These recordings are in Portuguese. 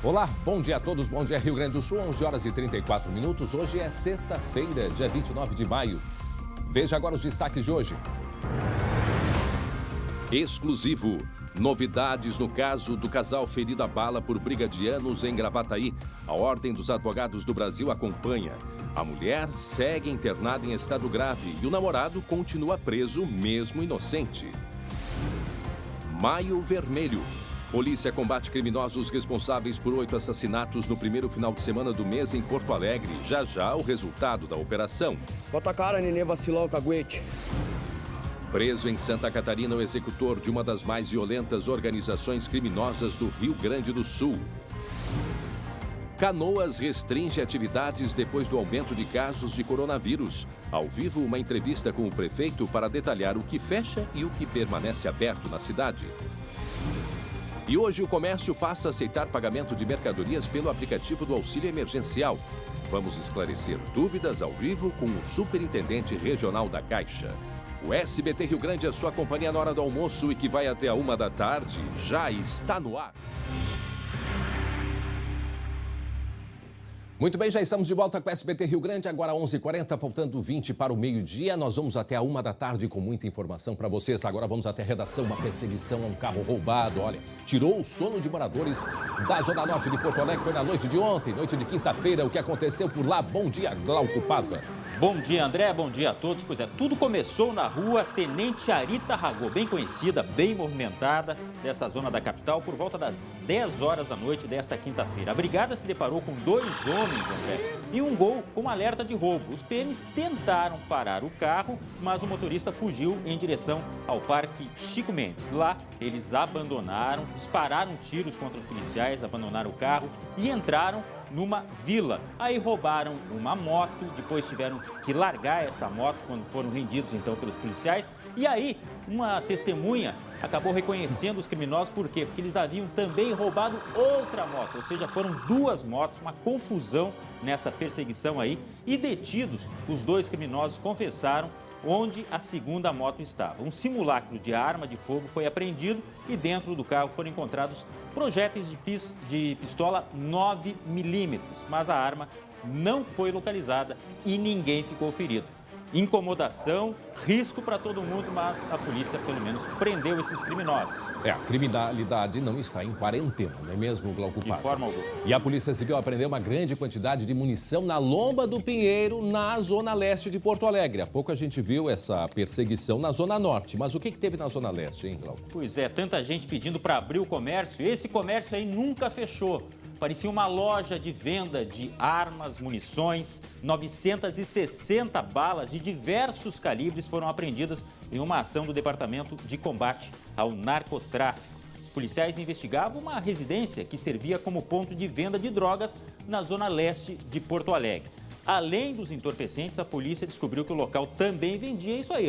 Olá, bom dia a todos, bom dia Rio Grande do Sul, 11 horas e 34 minutos. Hoje é sexta-feira, dia 29 de maio. Veja agora os destaques de hoje. Exclusivo. Novidades no caso do casal ferido a bala por brigadianos em Gravataí. A Ordem dos Advogados do Brasil acompanha. A mulher segue internada em estado grave e o namorado continua preso, mesmo inocente. Maio Vermelho. Polícia combate criminosos responsáveis por 8 assassinatos no primeiro final de semana do mês em Porto Alegre. Já já o resultado da operação. Bota a cara, neném vacilão, caguete. Preso em Santa Catarina o executor de uma das mais violentas organizações criminosas do Rio Grande do Sul. Canoas restringe atividades depois do aumento de casos de coronavírus. Ao vivo, uma entrevista com o prefeito para detalhar o que fecha e o que permanece aberto na cidade. E hoje o comércio passa a aceitar pagamento de mercadorias pelo aplicativo do auxílio emergencial. Vamos esclarecer dúvidas ao vivo com o superintendente regional da Caixa. O SBT Rio Grande, a sua companhia na hora do almoço e que vai até a 1 da tarde, já está no ar. Muito bem, já estamos de volta com o SBT Rio Grande, agora 11h40, faltando 20 para o meio-dia. Nós vamos até a 1 da tarde com muita informação para vocês. Agora vamos até a redação, uma perseguição a um carro roubado. Olha, tirou o sono de moradores da Zona Norte de Porto Alegre. Foi na noite de ontem, noite de quinta-feira. O que aconteceu por lá? Bom dia, Glauco Paza. Bom dia, André. Bom dia a todos. Pois é, tudo começou na rua Tenente Arita Ragô, bem conhecida, bem movimentada dessa zona da capital, por volta das 10 horas da noite desta quinta-feira. A brigada se deparou com 2 homens, André, e um gol com alerta de roubo. Os PMs tentaram parar o carro, mas o motorista fugiu em direção ao Parque Chico Mendes. Lá, eles abandonaram, dispararam tiros contra os policiais, abandonaram o carro e entraram numa vila. Aí roubaram uma moto, depois tiveram que largar essa moto quando foram rendidos então pelos policiais. E aí, uma testemunha acabou reconhecendo os criminosos, por quê? Porque eles haviam também roubado outra moto, ou seja, foram 2 motos, uma confusão nessa perseguição aí. E detidos, os 2 criminosos confessaram onde a segunda moto estava. Um simulacro de arma de fogo foi apreendido e dentro do carro foram encontrados projéteis de pistola 9mm, mas a arma não foi localizada e ninguém ficou ferido. Incomodação, risco para todo mundo, mas a polícia pelo menos prendeu esses criminosos. A criminalidade não está em quarentena, não é mesmo, Glauco Paza? De forma alguma. E a Polícia Civil apreendeu uma grande quantidade de munição na Lomba do Pinheiro, na Zona Leste de Porto Alegre. Há pouco a gente viu essa perseguição na Zona Norte, mas o que teve na Zona Leste, hein, Glauco? Pois é, tanta gente pedindo para abrir o comércio, esse comércio aí nunca fechou. Parecia uma loja de venda de armas, munições, 960 balas de diversos calibres foram apreendidas em uma ação do Departamento de Combate ao Narcotráfico. Os policiais investigavam uma residência que servia como ponto de venda de drogas na zona leste de Porto Alegre. Além dos entorpecentes, a polícia descobriu que o local também vendia isso aí,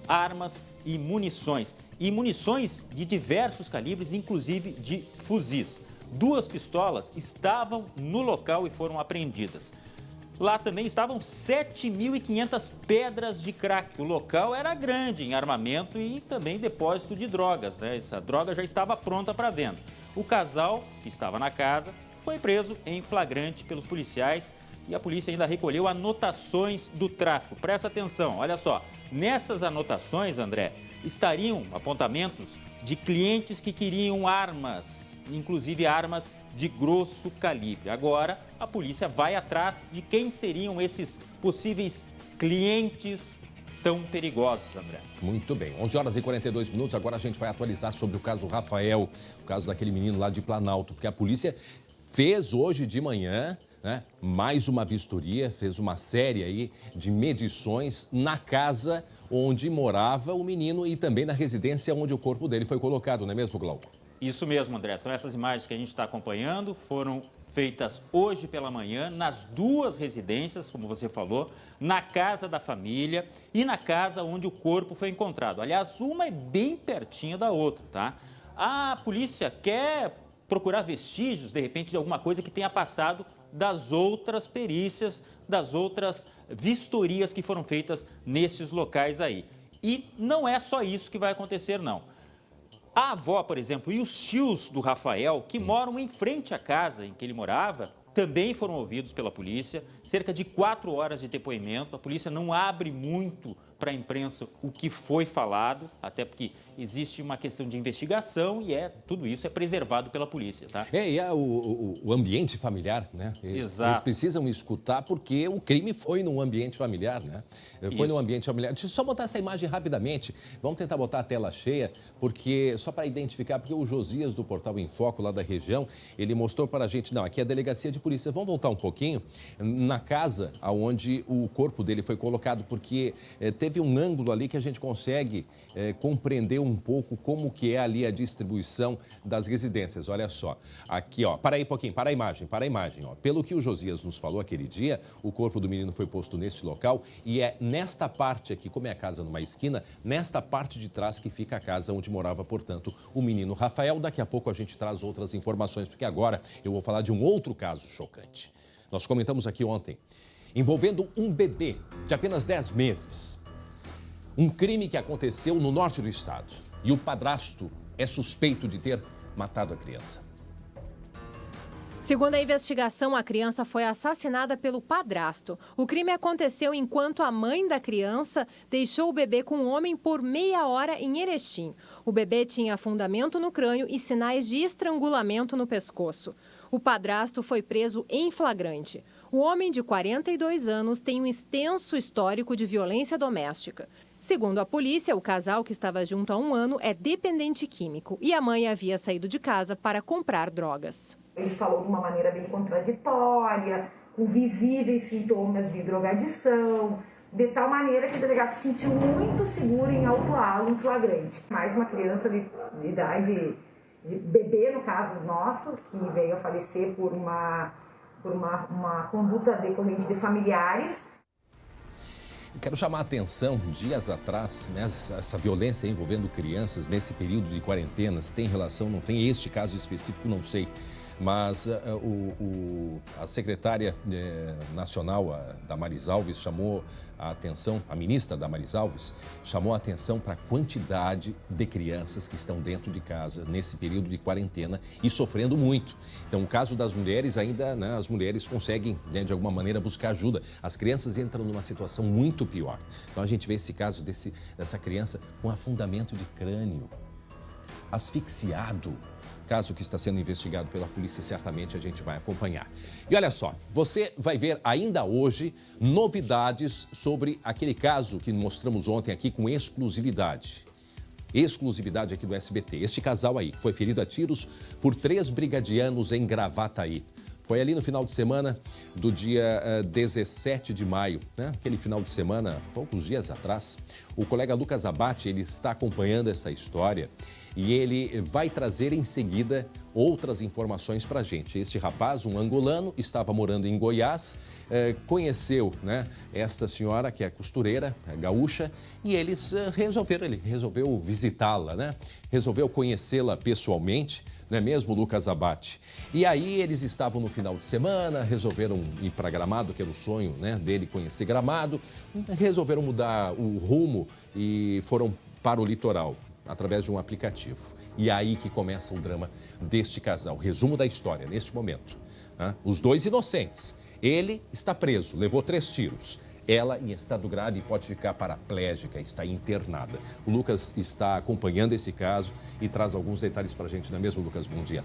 armas e munições. E munições de diversos calibres, inclusive de fuzis. 2 pistolas estavam no local e foram apreendidas. Lá também estavam 7.500 pedras de crack. O local era grande em armamento e também depósito de drogas, né? Essa droga já estava pronta para venda. O casal, que estava na casa, foi preso em flagrante pelos policiais e a polícia ainda recolheu anotações do tráfico. Presta atenção, olha só. Nessas anotações, André, estariam apontamentos de clientes que queriam armas, inclusive armas de grosso calibre. Agora, a polícia vai atrás de quem seriam esses possíveis clientes tão perigosos, André. Muito bem, 11 horas e 42 minutos. Agora a gente vai atualizar sobre o caso Rafael, o caso daquele menino lá de Planalto, porque a polícia fez hoje de manhã, né, mais uma vistoria, fez uma série aí de medições na casa onde morava o menino e também na residência onde o corpo dele foi colocado, não é mesmo, Glauco? Isso mesmo, André. São essas imagens que a gente está acompanhando. Foram feitas hoje pela manhã nas 2 residências, como você falou, na casa da família e na casa onde o corpo foi encontrado. Aliás, uma é bem pertinho da outra, tá? A polícia quer procurar vestígios, de repente, de alguma coisa que tenha passado das outras perícias, das outras vistorias que foram feitas nesses locais aí. E não é só isso que vai acontecer, não. A avó, por exemplo, e os tios do Rafael, que moram em frente à casa em que ele morava, também foram ouvidos pela polícia. Cerca de 4 horas de depoimento. A polícia não abre muito para a imprensa o que foi falado, até porque existe uma questão de investigação e tudo isso é preservado pela polícia, tá? E o ambiente familiar, né? Exato. Eles precisam escutar porque o crime foi num ambiente familiar, né? Foi num ambiente familiar. Deixa eu só botar essa imagem rapidamente. Vamos tentar botar a tela cheia, porque só para identificar, porque o Josias do Portal Em Foco, lá da região, ele mostrou para a gente, não, aqui é a delegacia de polícia. Vamos voltar um pouquinho na casa onde o corpo dele foi colocado, porque teve um ângulo ali que a gente consegue compreender um pouco como que é ali a distribuição das residências. Olha só, aqui, ó, para aí um pouquinho, para a imagem, ó. Pelo que o Josias nos falou aquele dia, o corpo do menino foi posto nesse local e é nesta parte aqui, como é a casa numa esquina, nesta parte de trás que fica a casa onde morava, portanto, o menino Rafael. Daqui a pouco a gente traz outras informações, porque agora eu vou falar de um outro caso chocante. Nós comentamos aqui ontem, envolvendo um bebê de apenas 10 meses. Um crime que aconteceu no norte do estado. E o padrasto é suspeito de ter matado a criança. Segundo a investigação, a criança foi assassinada pelo padrasto. O crime aconteceu enquanto a mãe da criança deixou o bebê com o homem por meia hora em Erechim. O bebê tinha afundamento no crânio e sinais de estrangulamento no pescoço. O padrasto foi preso em flagrante. O homem de 42 anos tem um extenso histórico de violência doméstica. Segundo a polícia, o casal, que estava junto há 1 ano, é dependente químico e a mãe havia saído de casa para comprar drogas. Ele falou de uma maneira bem contraditória, com visíveis sintomas de drogadição, de tal maneira que o delegado se sentiu muito seguro em autuá-lo em flagrante. Mais uma criança de idade de bebê, no caso nosso, que veio a falecer por uma conduta decorrente de familiares. Quero chamar a atenção, dias atrás, né, essa violência envolvendo crianças nesse período de quarentenas, tem relação, não tem este caso específico, não sei, mas a secretária nacional, a Damares Alves, chamou a atenção, a ministra Damares Alves, chamou a atenção para a quantidade de crianças que estão dentro de casa nesse período de quarentena e sofrendo muito. Então, o caso das mulheres ainda, né, as mulheres conseguem, né, de alguma maneira, buscar ajuda. As crianças entram numa situação muito pior. Então, a gente vê esse caso dessa criança com afundamento de crânio, asfixiado. Caso que está sendo investigado pela polícia, certamente a gente vai acompanhar. E olha só, você vai ver ainda hoje novidades sobre aquele caso que mostramos ontem aqui com exclusividade. Exclusividade aqui do SBT. Este casal aí, que foi ferido a tiros por 3 brigadianos em Gravataí. Foi ali no final de semana do dia 17 de maio, né? Aquele final de semana, poucos dias atrás. O colega Lucas Abate, ele está acompanhando essa história e ele vai trazer em seguida outras informações para a gente. Este rapaz, um angolano, estava morando em Goiás, conheceu, né, esta senhora que é costureira, gaúcha, e ele resolveu visitá-la, né? Resolveu conhecê-la pessoalmente, não é mesmo, Lucas Abate? E aí eles estavam no final de semana, resolveram ir para Gramado, que era o sonho, né, dele conhecer Gramado, resolveram mudar o rumo e foram para o litoral, através de um aplicativo. E aí que começa o drama deste casal. Resumo da história, neste momento. Os 2 inocentes. Ele está preso, levou 3 tiros. Ela, em estado grave, pode ficar paraplégica, está internada. O Lucas está acompanhando esse caso e traz alguns detalhes para a gente, não é mesmo, Lucas? Bom dia.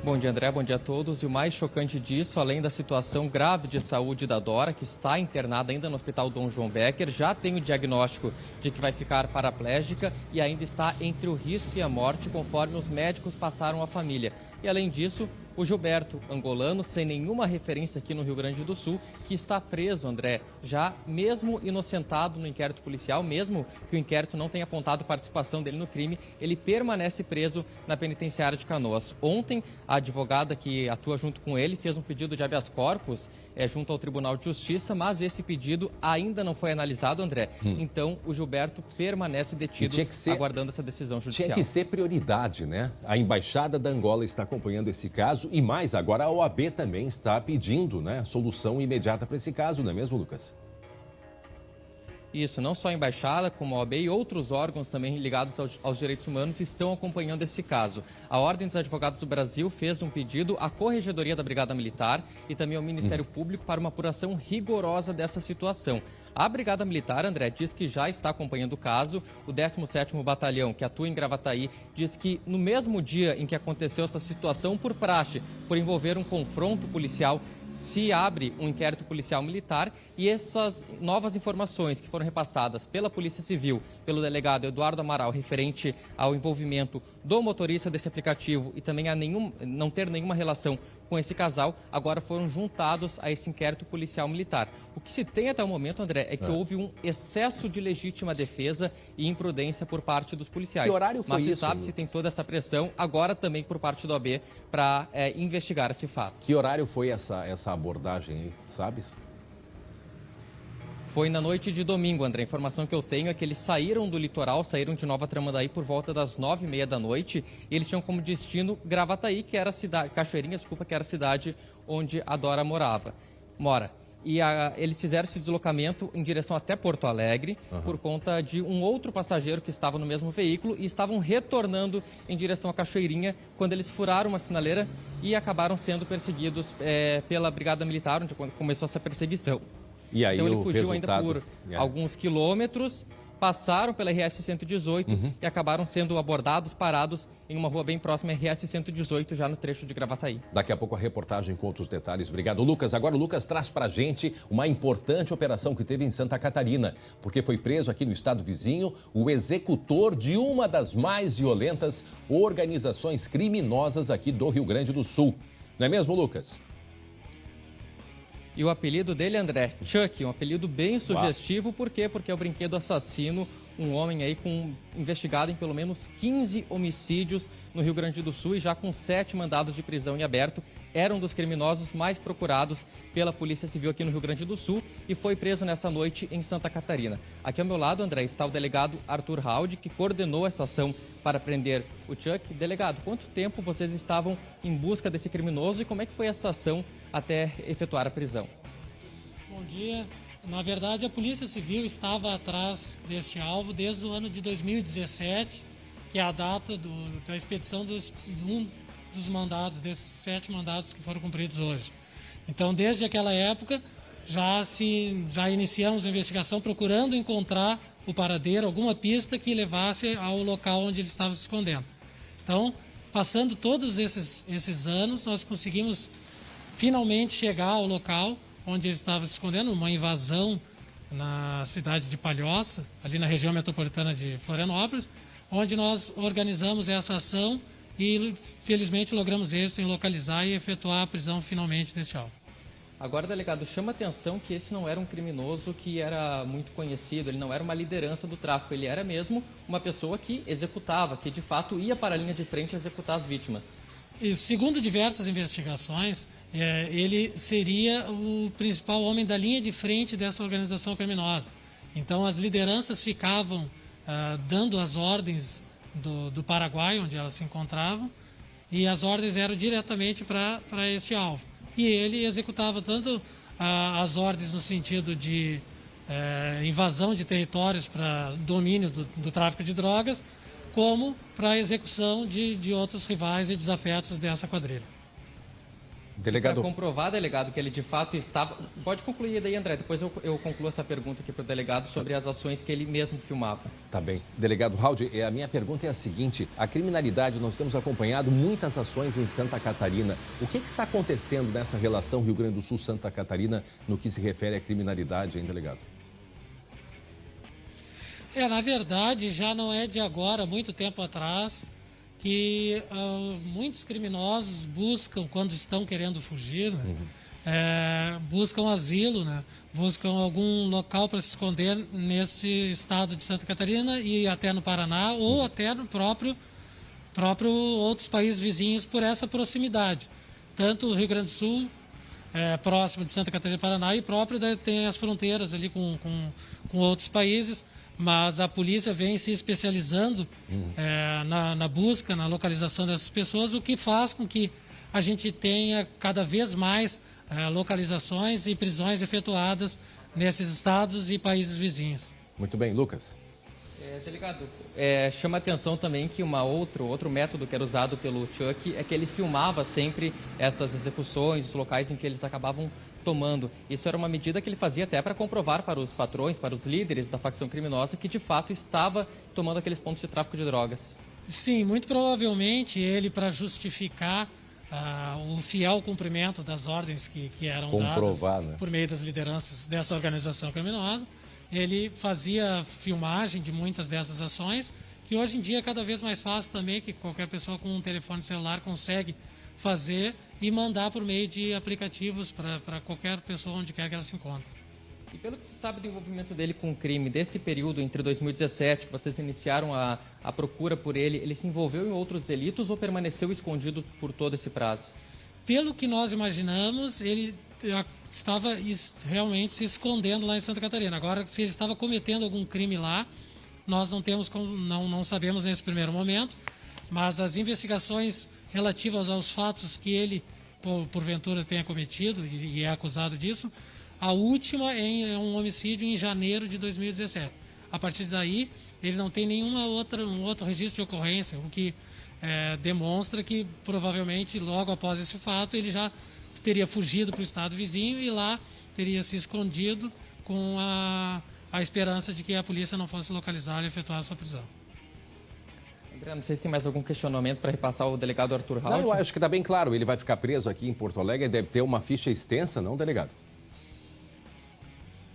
Bom dia, André. Bom dia a todos. E o mais chocante disso, além da situação grave de saúde da Dora, que está internada ainda no Hospital Dom João Becker, já tem o diagnóstico de que vai ficar paraplégica e ainda está entre o risco e a morte, conforme os médicos passaram à família. E, além disso, o Gilberto, angolano, sem nenhuma referência aqui no Rio Grande do Sul, que está preso, André, já mesmo inocentado no inquérito policial, mesmo que o inquérito não tenha apontado participação dele no crime, ele permanece preso na penitenciária de Canoas. Ontem, a advogada que atua junto com ele fez um pedido de habeas corpus junto ao Tribunal de Justiça, mas esse pedido ainda não foi analisado, André. Então, o Gilberto permanece detido, aguardando essa decisão judicial. Tinha que ser prioridade, né? A Embaixada da Angola está acompanhando esse caso e mais, agora a OAB também está pedindo, né, solução imediata para esse caso, não é mesmo, Lucas? Isso, não só a Embaixada, como a OAB e outros órgãos também ligados aos direitos humanos estão acompanhando esse caso. A Ordem dos Advogados do Brasil fez um pedido à Corregedoria da Brigada Militar e também ao Ministério Público para uma apuração rigorosa dessa situação. A Brigada Militar, André, diz que já está acompanhando o caso. O 17º Batalhão, que atua em Gravataí, diz que no mesmo dia em que aconteceu essa situação, por praxe, por envolver um confronto policial, se abre um inquérito policial militar e essas novas informações que foram repassadas pela Polícia Civil, pelo delegado Eduardo Amaral, referente ao envolvimento do motorista desse aplicativo e também a não ter nenhuma relação com esse casal, agora foram juntados a esse inquérito policial militar. O que se tem até o momento, André, é que houve um excesso de legítima defesa e imprudência por parte dos policiais. Que horário foi isso? Mas se sabe se tem toda essa pressão, agora também por parte do OAB, para investigar esse fato. Que horário foi essa abordagem aí, sabes? Foi na noite de domingo, André. A informação que eu tenho é que eles saíram do litoral, saíram de Nova Tramandaí por volta das 9h30 da noite. E eles tinham como destino Gravataí, que era a cidade, Cachoeirinha, que era a cidade onde a Dora mora. E eles fizeram esse deslocamento em direção até Porto Alegre, por conta de um outro passageiro que estava no mesmo veículo e estavam retornando em direção à Cachoeirinha quando eles furaram uma sinaleira e acabaram sendo perseguidos pela Brigada Militar, onde começou essa perseguição. E aí então ele fugiu resultado... ainda por alguns quilômetros, passaram pela RS-118 e acabaram sendo abordados, parados em uma rua bem próxima à RS-118, já no trecho de Gravataí. Daqui a pouco a reportagem com outros detalhes. Obrigado, Lucas. Agora o Lucas traz pra gente uma importante operação que teve em Santa Catarina, porque foi preso aqui no estado vizinho o executor de uma das mais violentas organizações criminosas aqui do Rio Grande do Sul. Não é mesmo, Lucas? E o apelido dele, André, Chuck, um apelido bem sugestivo. Por quê? Porque é o brinquedo assassino, um homem aí investigado em pelo menos 15 homicídios no Rio Grande do Sul e já com 7 mandados de prisão em aberto. Era um dos criminosos mais procurados pela Polícia Civil aqui no Rio Grande do Sul e foi preso nessa noite em Santa Catarina. Aqui ao meu lado, André, está o delegado Arthur Haldi, que coordenou essa ação para prender o Chuck. Delegado, quanto tempo vocês estavam em busca desse criminoso e como é que foi essa ação até efetuar a prisão? Bom dia. Na verdade, a Polícia Civil estava atrás deste alvo desde o ano de 2017, que é a data da expedição dos mandados, desses 7 mandados que foram cumpridos hoje. Então, desde aquela época, já iniciamos a investigação procurando encontrar o paradeiro, alguma pista que levasse ao local onde ele estava se escondendo. Então, passando todos esses anos, nós conseguimos finalmente chegar ao local onde ele estava se escondendo, uma invasão na cidade de Palhoça, ali na região metropolitana de Florianópolis, onde nós organizamos essa ação e, felizmente, logramos êxito em localizar e efetuar a prisão finalmente deste alvo. Agora, delegado, chama atenção que esse não era um criminoso que era muito conhecido, ele não era uma liderança do tráfico, ele era mesmo uma pessoa que executava, que de fato ia para a linha de frente executar as vítimas. E, segundo diversas investigações, ele seria o principal homem da linha de frente dessa organização criminosa. Então, as lideranças ficavam dando as ordens do Paraguai, onde elas se encontravam, e as ordens eram diretamente para este alvo. E ele executava tanto as ordens no sentido de invasão de territórios para domínio do tráfico de drogas, como para a execução de outros rivais e desafetos dessa quadrilha. Delegado... Para comprovar, delegado, que ele de fato estava... Pode concluir daí, André, depois eu concluo essa pergunta aqui para o delegado sobre as ações que ele mesmo filmava. Tá bem. Delegado Haldi, a minha pergunta é a seguinte, a criminalidade, nós temos acompanhado muitas ações em Santa Catarina. O que está acontecendo nessa relação Rio Grande do Sul-Santa Catarina no que se refere à criminalidade, hein, delegado? Na verdade, já não é de agora, muito tempo atrás, que muitos criminosos buscam, quando estão querendo fugir, buscam asilo, buscam algum local para se esconder neste estado de Santa Catarina e até no Paraná ou até no próprio outros países vizinhos por essa proximidade. Tanto o Rio Grande do Sul, próximo de Santa Catarina e Paraná, e próprio tem as fronteiras ali com outros países. Mas a polícia vem se especializando na busca, na localização dessas pessoas, o que faz com que a gente tenha cada vez mais localizações e prisões efetuadas nesses estados e países vizinhos. Muito bem, Lucas. Delegado, chama atenção também que outro método que era usado pelo Chuck é que ele filmava sempre essas execuções, os locais em que eles acabavam tomando. Isso era uma medida que ele fazia até para comprovar para os patrões, para os líderes da facção criminosa, que de fato estava tomando aqueles pontos de tráfico de drogas. Sim, muito provavelmente ele, para justificar o fiel cumprimento das ordens que eram dadas por meio das lideranças dessa organização criminosa, ele fazia filmagem de muitas dessas ações, que hoje em dia é cada vez mais fácil também, que qualquer pessoa com um telefone celular consegue fazer e mandar por meio de aplicativos para qualquer pessoa onde quer que ela se encontre. E pelo que se sabe do envolvimento dele com o crime, desse período entre 2017, que vocês iniciaram a procura por ele se envolveu em outros delitos ou permaneceu escondido por todo esse prazo? Pelo que nós imaginamos, ele estava realmente se escondendo lá em Santa Catarina. Agora, se ele estava cometendo algum crime lá, nós não sabemos nesse primeiro momento, mas as investigações relativas aos fatos que ele, porventura, tenha cometido e é acusado disso, a última é um homicídio em janeiro de 2017. A partir daí, ele não tem um outro registro de ocorrência, o que demonstra que, provavelmente, logo após esse fato, ele já teria fugido para o estado vizinho e lá teria se escondido com a esperança de que a polícia não fosse localizar e efetuar a sua prisão. André, não sei se tem mais algum questionamento para repassar ao delegado Arthur Haldi. Não, eu acho que está bem claro. Ele vai ficar preso aqui em Porto Alegre, deve ter uma ficha extensa, não, delegado?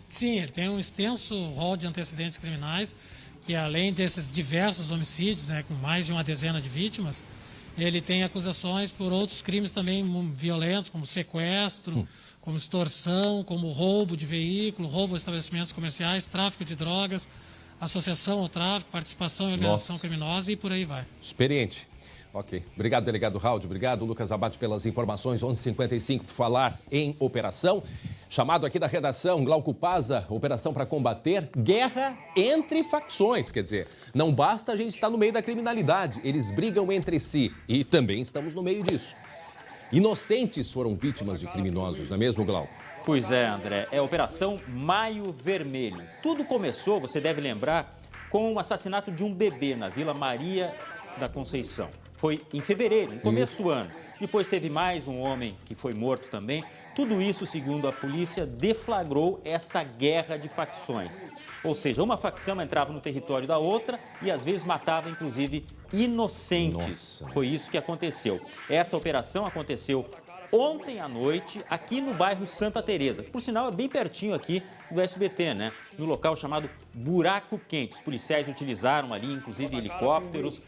Sim, ele tem um extenso rol de antecedentes criminais, que além desses diversos homicídios, com mais de uma dezena de vítimas, ele tem acusações por outros crimes também violentos, como sequestro, como extorsão, como roubo de veículo, roubo a estabelecimentos comerciais, tráfico de drogas, associação ao tráfico, participação em organização criminosa e por aí vai. Experiente. Ok. Obrigado, delegado Haldi. Obrigado, Lucas Abate, pelas informações. 11h55 por falar em operação. Chamado aqui da redação, Glauco Paza, operação para combater guerra entre facções. Quer dizer, não basta a gente estar no meio da criminalidade, eles brigam entre si e também estamos no meio disso. Inocentes foram vítimas de criminosos, não é mesmo, Glauco? Pois é, André, é a Operação Maio Vermelho. Tudo começou, você deve lembrar, com o assassinato de um bebê na Vila Maria da Conceição. Foi em fevereiro, no começo do ano. Depois teve mais um homem que foi morto também. Tudo isso, segundo a polícia, deflagrou essa guerra de facções. Ou seja, uma facção entrava no território da outra e às vezes matava, inclusive, inocentes. Nossa. Foi isso que aconteceu. Essa operação aconteceu ontem à noite, aqui no bairro Santa Teresa. Por sinal, é bem pertinho aqui do SBT, né? No local chamado Buraco Quente. Os policiais utilizaram ali, inclusive, helicópteros.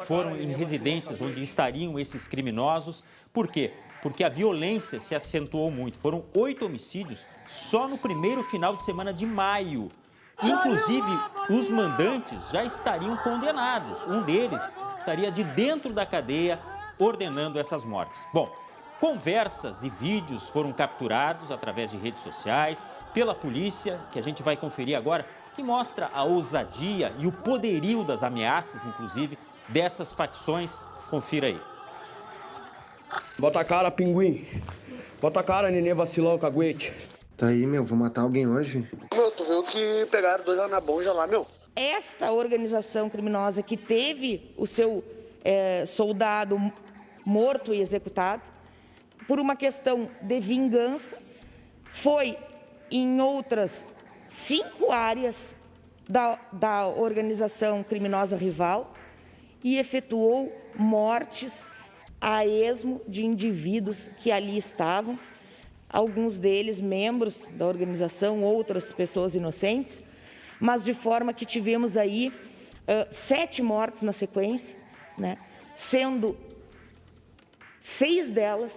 Foram em residências onde estariam esses criminosos. Por quê? Porque a violência se acentuou muito. Foram 8 homicídios só no primeiro final de semana de maio. Inclusive, os mandantes já estariam condenados. Um deles estaria de dentro da cadeia ordenando essas mortes. Bom, conversas e vídeos foram capturados através de redes sociais pela polícia, que a gente vai conferir agora, que mostra a ousadia e o poderio das ameaças, inclusive, dessas facções. Confira aí. Bota a cara, pinguim. Bota a cara, nenê vacilão, caguete. Tá aí, meu, vou matar alguém hoje? Meu, tu viu que pegaram 2 lá na bonja lá, meu? Esta organização criminosa que teve o seu soldado morto e executado, por uma questão de vingança, foi em outras 5 áreas da organização criminosa rival e efetuou mortes a esmo de indivíduos que ali estavam, alguns deles membros da organização, outras pessoas inocentes, mas de forma que tivemos aí 7 mortes na sequência, né, sendo 6 delas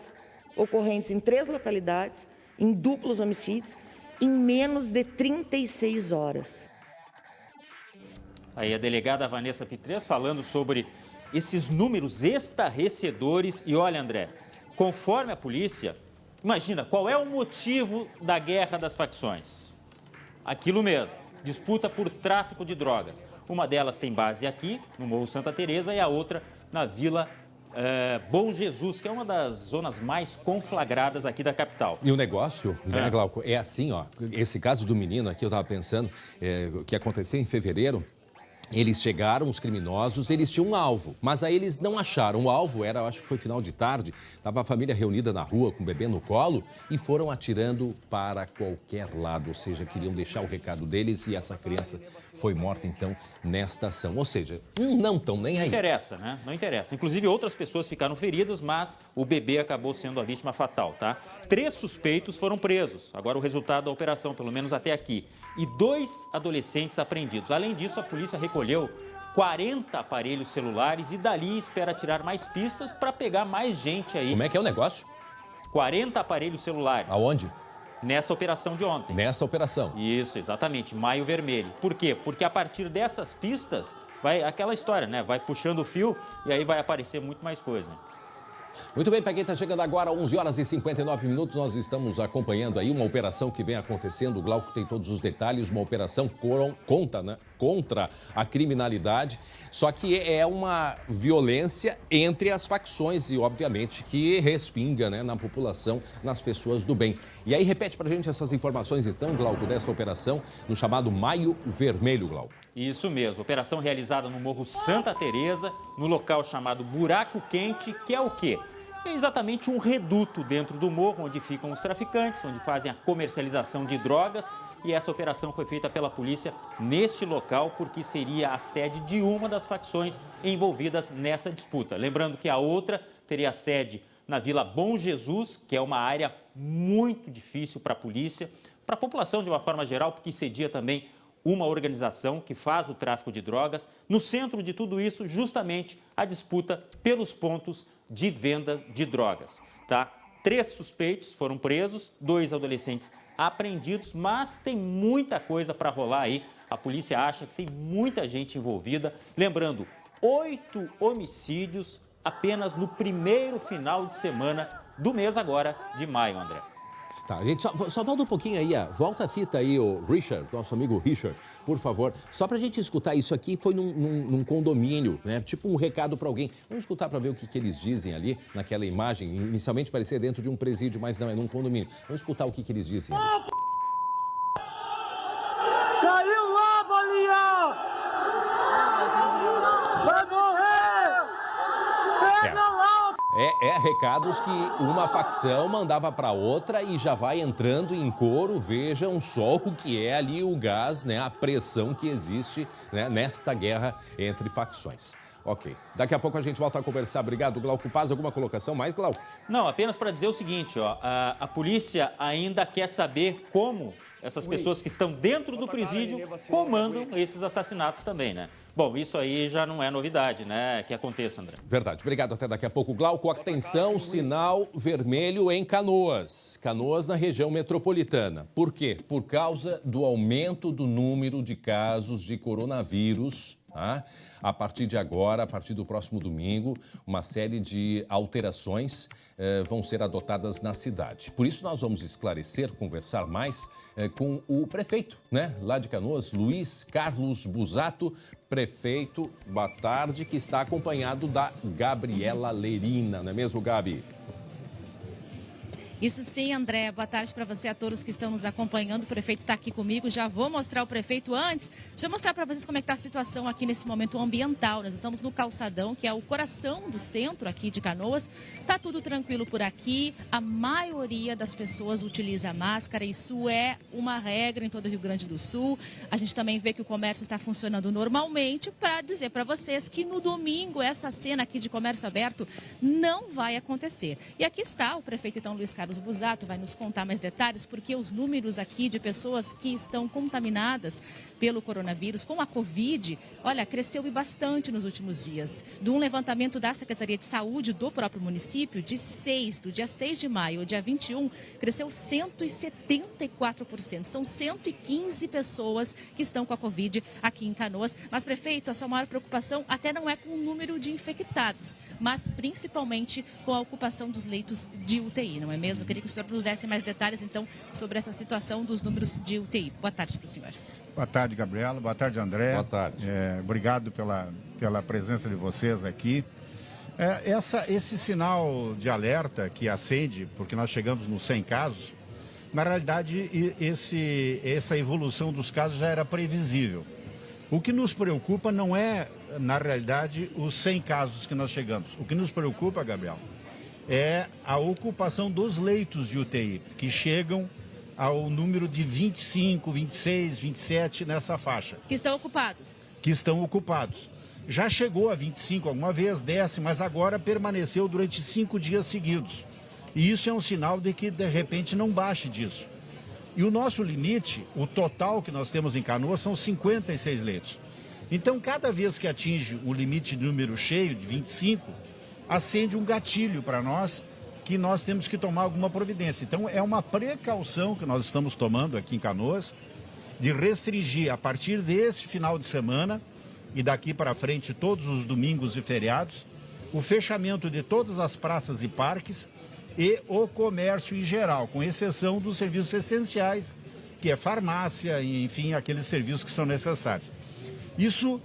ocorrentes em 3 localidades, em duplos homicídios, em menos de 36 horas. Aí a delegada Vanessa Pitres falando sobre esses números estarrecedores. E olha, André, conforme a polícia, imagina, qual é o motivo da guerra das facções? Aquilo mesmo, disputa por tráfico de drogas. Uma delas tem base aqui, no Morro Santa Teresa, e a outra na Vila Bom Jesus, que é uma das zonas mais conflagradas aqui da capital. E o negócio, né, Glauco, é assim, ó, esse caso do menino aqui, eu estava pensando, que aconteceu em fevereiro. Eles chegaram, os criminosos, eles tinham um alvo, mas aí eles não acharam. O alvo era, acho que foi final de tarde, estava a família reunida na rua com o bebê no colo e foram atirando para qualquer lado, ou seja, queriam deixar o recado deles e essa criança foi morta, então, nesta ação. Ou seja, não estão nem aí. Não interessa, né? Não interessa. Inclusive, outras pessoas ficaram feridas, mas o bebê acabou sendo a vítima fatal, tá? 3 suspeitos foram presos. Agora o resultado da operação, pelo menos até aqui. E 2 adolescentes apreendidos. Além disso, a polícia recolheu 40 aparelhos celulares e dali espera tirar mais pistas para pegar mais gente aí. Como é que é o negócio? 40 aparelhos celulares. Aonde? Nessa operação de ontem. Nessa operação. Isso, exatamente, Maio Vermelho. Por quê? Porque a partir dessas pistas, vai aquela história, né? Vai puxando o fio e aí vai aparecer muito mais coisa. Muito bem, para quem está chegando agora, 11 horas e 59 minutos, nós estamos acompanhando aí uma operação que vem acontecendo. O Glauco tem todos os detalhes, uma operação contra a criminalidade. Só que é uma violência entre as facções e, obviamente, que respinga, né, na população, nas pessoas do bem. E aí, repete para a gente essas informações, então, Glauco, dessa operação no chamado Maio Vermelho, Glauco. Isso mesmo, operação realizada no Morro Santa Teresa, no local chamado Buraco Quente, que é o quê? É exatamente um reduto dentro do morro, onde ficam os traficantes, onde fazem a comercialização de drogas. E essa operação foi feita pela polícia neste local, porque seria a sede de uma das facções envolvidas nessa disputa. Lembrando que a outra teria sede na Vila Bom Jesus, que é uma área muito difícil para a polícia, para a população de uma forma geral, porque cedia também uma organização que faz o tráfico de drogas. No centro de tudo isso, justamente a disputa pelos pontos de venda de drogas, tá? 3 suspeitos foram presos, 2 adolescentes apreendidos, mas tem muita coisa para rolar aí. A polícia acha que tem muita gente envolvida. Lembrando, 8 homicídios apenas no primeiro final de semana do mês agora de maio, André. Tá, a gente só volta um pouquinho aí, volta a fita aí, o Richard, nosso amigo Richard, por favor. Só pra gente escutar isso aqui, foi num condomínio, né? Tipo um recado pra alguém. Vamos escutar pra ver o que eles dizem ali naquela imagem. Inicialmente parecia dentro de um presídio, mas não, é num condomínio. Vamos escutar o que eles dizem ali. Caiu lá, bolinha! Vai morrer! Pega lá! Recados que uma facção mandava para outra e já vai entrando em coro. Vejam só o que é ali o gás, né? A pressão que existe, né, nesta guerra entre facções. Ok, daqui a pouco a gente volta a conversar. Obrigado, Glauco Paz. Alguma colocação mais, Glauco? Não, apenas para dizer o seguinte, ó, a polícia ainda quer saber como essas pessoas que estão dentro do presídio comandam esses assassinatos também, né? Bom, isso aí já não é novidade, né, que aconteça, André. Verdade. Obrigado. Até daqui a pouco. Glauco, atenção, sinal vermelho em Canoas. Canoas na região metropolitana. Por quê? Por causa do aumento do número de casos de coronavírus. Tá? A partir de agora, a partir do próximo domingo, uma série de alterações vão ser adotadas na cidade. Por isso, nós vamos esclarecer, conversar mais com o prefeito, né? Lá de Canoas, Luiz Carlos Busato. Prefeito, boa tarde, que está acompanhado da Gabriela Lerina, não é mesmo, Gabi? Isso sim, André. Boa tarde para você, a todos que estão nos acompanhando. O prefeito está aqui comigo. Já vou mostrar o prefeito antes. Deixa eu mostrar para vocês como é que está a situação aqui nesse momento ambiental. Nós estamos no Calçadão, que é o coração do centro aqui de Canoas. Está tudo tranquilo por aqui. A maioria das pessoas utiliza máscara. Isso é uma regra em todo o Rio Grande do Sul. A gente também vê que o comércio está funcionando normalmente. Para dizer para vocês que no domingo essa cena aqui de comércio aberto não vai acontecer. E aqui está o prefeito, então, Luiz Carlos Busato vai nos contar mais detalhes, porque os números aqui de pessoas que estão contaminadas pelo coronavírus, com a Covid, olha, cresceu e bastante nos últimos dias. De um levantamento da Secretaria de Saúde do próprio município, do dia 6 de maio ao dia 21, cresceu 174%. São 115 pessoas que estão com a Covid aqui em Canoas. Mas, prefeito, a sua maior preocupação até não é com o número de infectados, mas principalmente com a ocupação dos leitos de UTI, não é mesmo? Eu queria que o senhor nos desse mais detalhes, então, sobre essa situação dos números de UTI. Boa tarde para o senhor. Boa tarde, Gabriela. Boa tarde, André. Boa tarde. Obrigado pela presença de vocês aqui. Esse sinal de alerta que acende, porque nós chegamos nos 100 casos, na realidade, essa evolução dos casos já era previsível. O que nos preocupa não é, na realidade, os 100 casos que nós chegamos. O que nos preocupa, Gabriel, é a ocupação dos leitos de UTI, que chegam ao número de 25, 26, 27 nessa faixa. Que estão ocupados. Que estão ocupados. Já chegou a 25 alguma vez, desce, mas agora permaneceu durante 5 dias seguidos. E isso é um sinal de que, de repente, não baixe disso. E o nosso limite, o total que nós temos em Canoas, são 56 leitos. Então, cada vez que atinge o limite de número cheio, de 25, acende um gatilho para nós, que nós temos que tomar alguma providência. Então, é uma precaução que nós estamos tomando aqui em Canoas, de restringir, a partir desse final de semana, e daqui para frente, todos os domingos e feriados, o fechamento de todas as praças e parques, e o comércio em geral, com exceção dos serviços essenciais, que é farmácia, e, enfim, aqueles serviços que são necessários. Isso,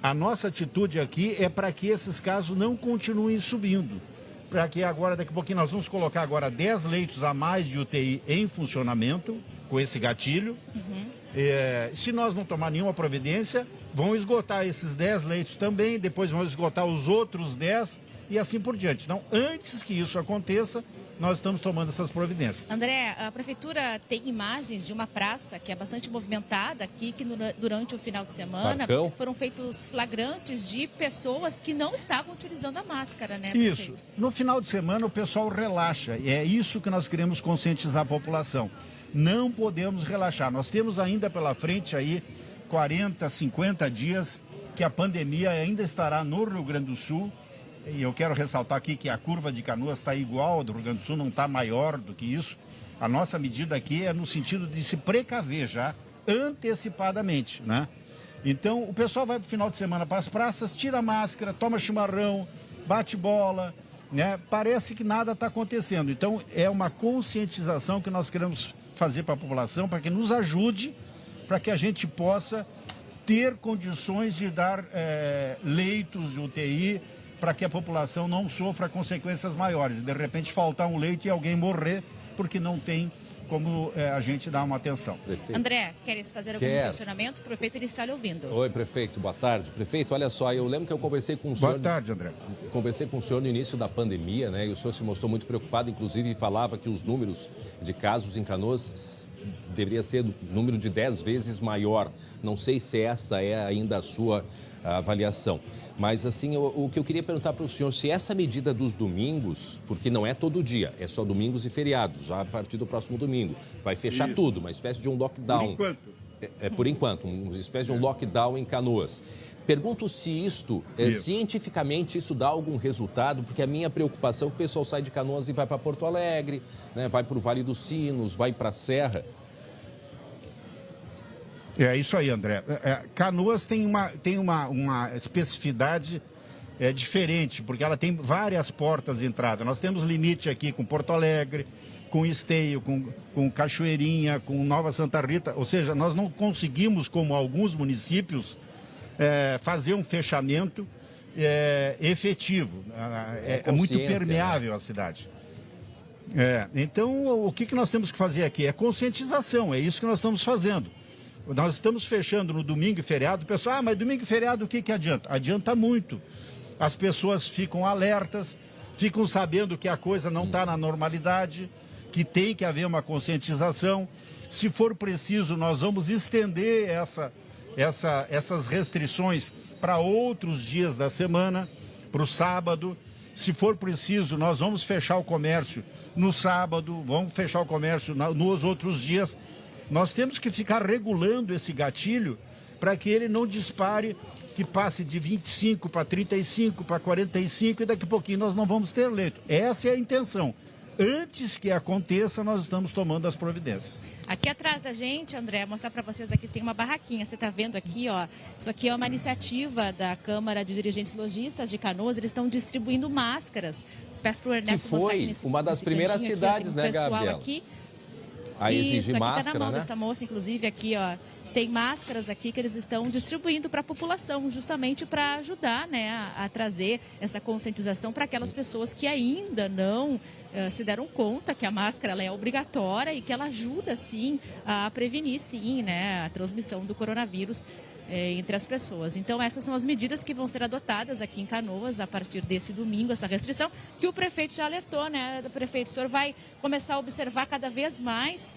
a nossa atitude aqui é para que esses casos não continuem subindo. Para que agora, daqui a pouquinho, nós vamos colocar agora 10 leitos a mais de UTI em funcionamento, com esse gatilho. Se nós não tomar nenhuma providência, vão esgotar esses 10 leitos também, depois vão esgotar os outros 10 e assim por diante. Então, antes que isso aconteça, nós estamos tomando essas providências. André, a Prefeitura tem imagens de uma praça que é bastante movimentada aqui, que durante o final de semana foram feitos flagrantes de pessoas que não estavam utilizando a máscara, né, prefeito? Isso. No final de semana, o pessoal relaxa. E é isso que nós queremos conscientizar a população. Não podemos relaxar. Nós temos ainda pela frente aí 40, 50 dias que a pandemia ainda estará no Rio Grande do Sul. E eu quero ressaltar aqui que a curva de Canoas está igual ao do Rio Grande do Sul, não está maior do que isso. A nossa medida aqui é no sentido de se precaver já antecipadamente, né? Então, o pessoal vai para o final de semana para as praças, tira a máscara, toma chimarrão, bate bola, né? Parece que nada está acontecendo. Então, é uma conscientização que nós queremos fazer para a população, para que nos ajude, para que a gente possa ter condições de dar leitos de UTI, para que a população não sofra consequências maiores. De repente faltar um leito e alguém morrer porque não tem como a gente dar uma atenção. Prefeito. André, queres fazer algum questionamento? O prefeito, ele está lhe ouvindo. Oi, prefeito, boa tarde. Prefeito, olha só, eu lembro que eu conversei com o senhor... Boa tarde, André. Conversei com o senhor no início da pandemia, né? E o senhor se mostrou muito preocupado, inclusive falava que os números de casos em Canoas deveria ser número de 10 vezes maior. Não sei se essa é ainda a sua avaliação. Mas, assim, o que eu queria perguntar para o senhor, se essa medida dos domingos, porque não é todo dia, é só domingos e feriados, já a partir do próximo domingo, vai fechar tudo, uma espécie de um lockdown. Por enquanto. Por enquanto, uma espécie de um lockdown em Canoas. Pergunto se isto, cientificamente, isso dá algum resultado, porque a minha preocupação é que o pessoal sai de Canoas e vai para Porto Alegre, né, vai para o Vale dos Sinos, vai para a Serra. É isso aí, André. Canoas tem uma especificidade diferente, porque ela tem várias portas de entrada. Nós temos limite aqui com Porto Alegre, com Esteio, com Cachoeirinha, com Nova Santa Rita. Ou seja, nós não conseguimos, como alguns municípios, fazer um fechamento efetivo. É muito permeável, né, a cidade. Então, o que nós temos que fazer aqui? É conscientização, é isso que nós estamos fazendo. Nós estamos fechando no domingo e feriado. O pessoal, mas domingo e feriado o que adianta? Adianta muito. As pessoas ficam alertas, ficam sabendo que a coisa não está na normalidade, que tem que haver uma conscientização. Se for preciso, nós vamos estender essas restrições para outros dias da semana, para o sábado. Se for preciso, nós vamos fechar o comércio no sábado, vamos fechar o comércio nos outros dias. Nós temos que ficar regulando esse gatilho para que ele não dispare, que passe de 25 para 35, para 45 e daqui a pouquinho nós não vamos ter leito. Essa é a intenção. Antes que aconteça, nós estamos tomando as providências. Aqui atrás da gente, André, mostrar para vocês aqui, tem uma barraquinha. Você está vendo aqui, ó. Isso aqui é uma iniciativa da Câmara de Dirigentes Lojistas de Canoas. Eles estão distribuindo máscaras. Peço para o Ernesto mostrar aqui nesse, uma das primeiras cidades, né, Gabriel? Aqui. A exigir isso, aqui máscara, tá na mão né? dessa moça, inclusive, aqui, ó. tem máscaras aqui que eles estão distribuindo para a população, justamente para ajudar, né, a trazer essa conscientização para aquelas pessoas que ainda não se deram conta que a máscara ela é obrigatória e que ela ajuda, sim, a prevenir, sim, né, a transmissão do coronavírus entre as pessoas. Então, essas são as medidas que vão ser adotadas aqui em Canoas a partir desse domingo, essa restrição que o prefeito já alertou, né? O prefeito, o senhor vai começar a observar cada vez mais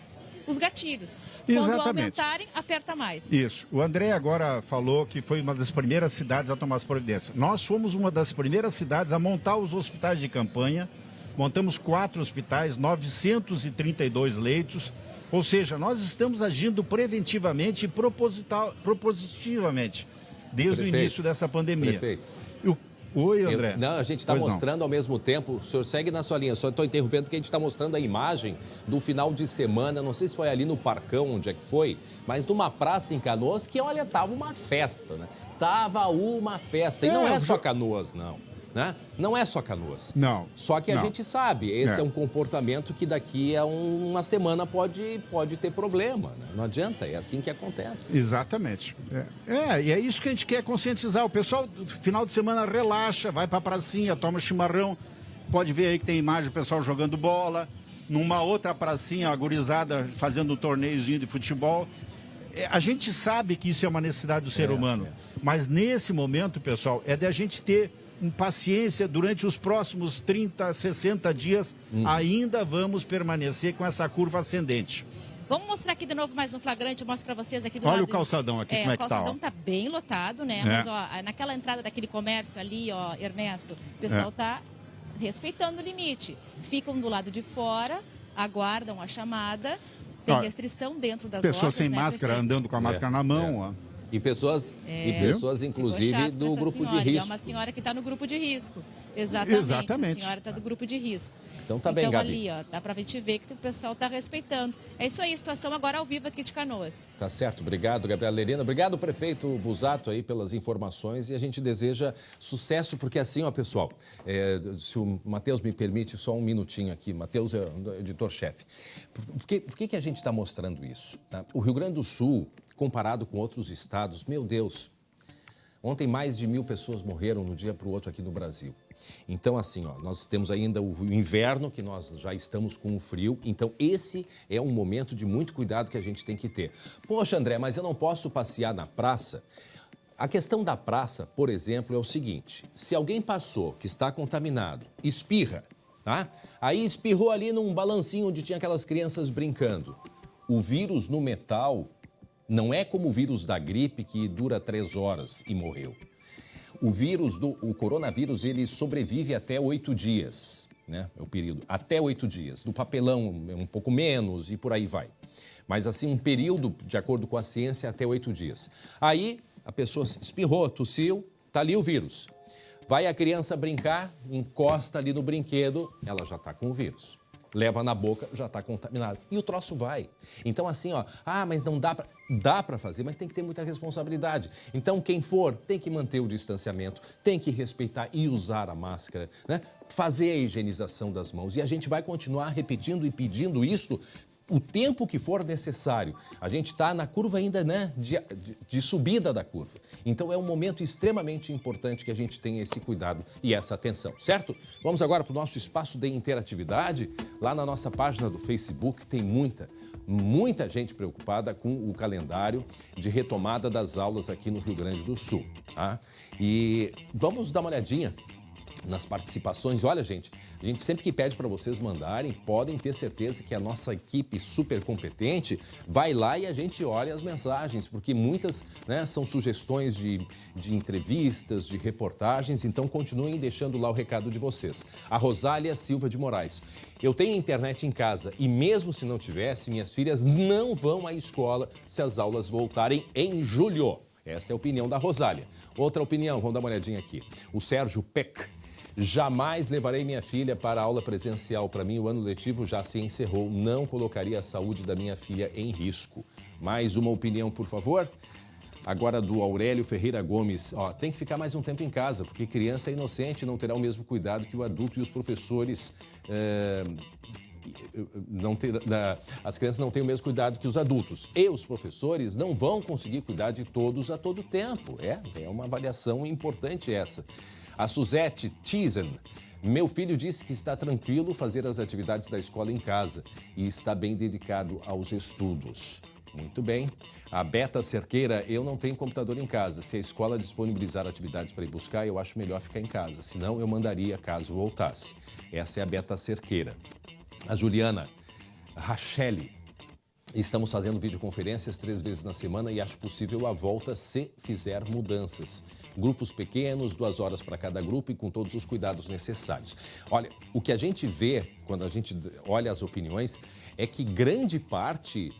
os gatilhos. Exatamente. Quando aumentarem, aperta mais. Isso. O André agora falou que foi uma das primeiras cidades a tomar as providências. Nós fomos uma das primeiras cidades a montar os hospitais de campanha. Montamos 4 hospitais, 932 leitos. Ou seja, nós estamos agindo preventivamente e propositivamente desde o início dessa pandemia. Prefeito. Oi, André. Não, a gente está mostrando ao mesmo tempo, o senhor segue na sua linha, só estou interrompendo porque a gente está mostrando a imagem do final de semana, não sei se foi ali no Parcão, onde é que foi, mas numa praça em Canoas que, olha, tava uma festa, né? Tava uma festa, e não é só Canoas, não. Né? Não é só Canoas. Não. Só que a gente sabe, esse é um comportamento que daqui a uma semana pode ter problema. Né? Não adianta, é assim que acontece. Exatamente. E é isso que a gente quer conscientizar. O pessoal, no final de semana, relaxa, vai pra pracinha, toma chimarrão. Pode ver aí que tem imagem do pessoal jogando bola. Numa outra pracinha, a gurizada fazendo um torneiozinho de futebol. A gente sabe que isso é uma necessidade do ser humano. Mas nesse momento, pessoal, é de a gente ter paciência durante os próximos 30, 60 dias, ainda vamos permanecer com essa curva ascendente. Vamos mostrar aqui de novo mais um flagrante, eu mostro para vocês aqui do lado. lado. Olha o calçadão aqui, como é que tá. O calçadão tá bem lotado, né? Mas, ó, naquela entrada daquele comércio ali, ó, Ernesto, o pessoal tá respeitando o limite. Ficam do lado de fora, aguardam a chamada, tem restrição dentro das lojas, pessoas sem prefeito? máscara, andando com a máscara na mão, ó. E pessoas, inclusive, do grupo de risco. É uma senhora que está no grupo de risco. Exatamente. A senhora está do grupo de risco. Então tá bem, Gabi. Ali, ó, dá pra gente ver que o pessoal está respeitando. É isso aí, situação agora ao vivo aqui de Canoas. Tá certo, obrigado, Gabriela Lerena. Obrigado, prefeito Busato, aí, pelas informações. E a gente deseja sucesso, porque assim, ó, pessoal, se o Matheus me permite só um minutinho aqui. Matheus é o editor-chefe. Por que a gente está mostrando isso? Tá? O Rio Grande do Sul, comparado com outros estados, meu Deus, ontem mais de 1.000 pessoas morreram de um dia para o outro aqui no Brasil. Então, assim, ó, nós temos ainda o inverno, que nós já estamos com o frio. Então, esse é um momento de muito cuidado que a gente tem que ter. Poxa, André, mas eu não posso passear na praça? A questão da praça, por exemplo, é o seguinte. Se alguém passou que está contaminado, espirra, tá? Aí espirrou ali num balancinho onde tinha aquelas crianças brincando. O vírus no metal não é como o vírus da gripe que dura 3 horas e morreu. O coronavírus, ele sobrevive até 8 dias, né? É o período, até 8 dias. Do papelão é um pouco menos e por aí vai. Mas assim, um período, de acordo com a ciência, até 8 dias. Aí a pessoa espirrou, tossiu, tá ali o vírus. Vai a criança brincar, encosta ali no brinquedo, ela já está com o vírus. Leva na boca, já está contaminado. E o troço vai. Então, assim, ó, mas não dá para... Dá para fazer, mas tem que ter muita responsabilidade. Então, quem for, tem que manter o distanciamento, tem que respeitar e usar a máscara, né? Fazer a higienização das mãos. E a gente vai continuar repetindo e pedindo isso o tempo que for necessário. A gente está na curva ainda, né, de subida da curva. Então, é um momento extremamente importante que a gente tenha esse cuidado e essa atenção, certo? Vamos agora para o nosso espaço de interatividade. Lá na nossa página do Facebook tem muita gente preocupada com o calendário de retomada das aulas aqui no Rio Grande do Sul, tá? E vamos dar uma olhadinha nas participações. Olha, gente, a gente sempre que pede para vocês mandarem, podem ter certeza que a nossa equipe super competente vai lá e a gente olha as mensagens, porque muitas, né, são sugestões de entrevistas, de reportagens, então continuem deixando lá o recado de vocês. A Rosália Silva de Moraes. Eu tenho internet em casa e mesmo se não tivesse, minhas filhas não vão à escola se as aulas voltarem em julho. Essa é a opinião da Rosália. Outra opinião, vamos dar uma olhadinha aqui. O Sérgio Peck. Jamais levarei minha filha para a aula presencial. Para mim, o ano letivo já se encerrou. Não colocaria a saúde da minha filha em risco. Mais uma opinião, por favor? Agora do Aurélio Ferreira Gomes. Tem que ficar mais um tempo em casa, porque criança é inocente e não terá o mesmo cuidado que o adulto e os professores as crianças não têm o mesmo cuidado que os adultos. E os professores não vão conseguir cuidar de todos a todo tempo. É uma avaliação importante essa. A Suzette Thiesen: meu filho disse que está tranquilo fazer as atividades da escola em casa e está bem dedicado aos estudos. Muito bem. A Beta Cerqueira: eu não tenho computador em casa. Se a escola disponibilizar atividades para ir buscar, eu acho melhor ficar em casa. Senão, eu mandaria caso voltasse. Essa é a Beta Cerqueira. A Juliana Racheli: estamos fazendo videoconferências 3 vezes na semana e acho possível a volta se fizer mudanças. Grupos pequenos, 2 horas para cada grupo e com todos os cuidados necessários. Olha, o que a gente vê quando a gente olha as opiniões é que grande parte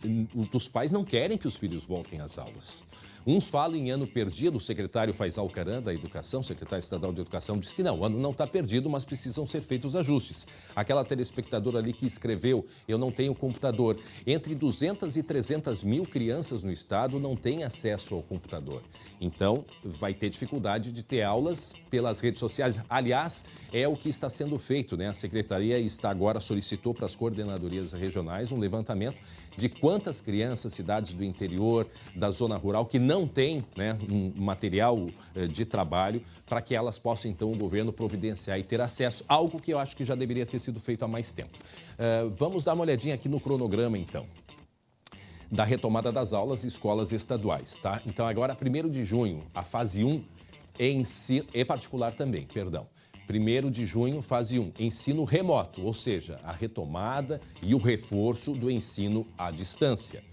dos pais não querem que os filhos voltem às aulas. Uns falam em ano perdido. O secretário Faisal Caram, da Educação, secretário estadual de Educação, disse que não, o ano não está perdido, mas precisam ser feitos ajustes. Aquela telespectadora ali que escreveu: eu não tenho computador. Entre 200 e 300 mil crianças no estado não têm acesso ao computador. Então, vai ter dificuldade de ter aulas pelas redes sociais. Aliás, é o que está sendo feito, né? A secretaria agora solicitou para as coordenadorias regionais um levantamento de quantas crianças, cidades do interior, da zona rural, que não têm, né, um material de trabalho, para que elas possam, então, o governo providenciar e ter acesso, algo que eu acho que já deveria ter sido feito há mais tempo. Vamos dar uma olhadinha aqui no cronograma, então, da retomada das aulas e escolas estaduais, tá? Então, agora, 1º de junho, a fase 1 e particular também, perdão. 1º de junho, fase 1, ensino remoto, ou seja, a retomada e o reforço do ensino à distância.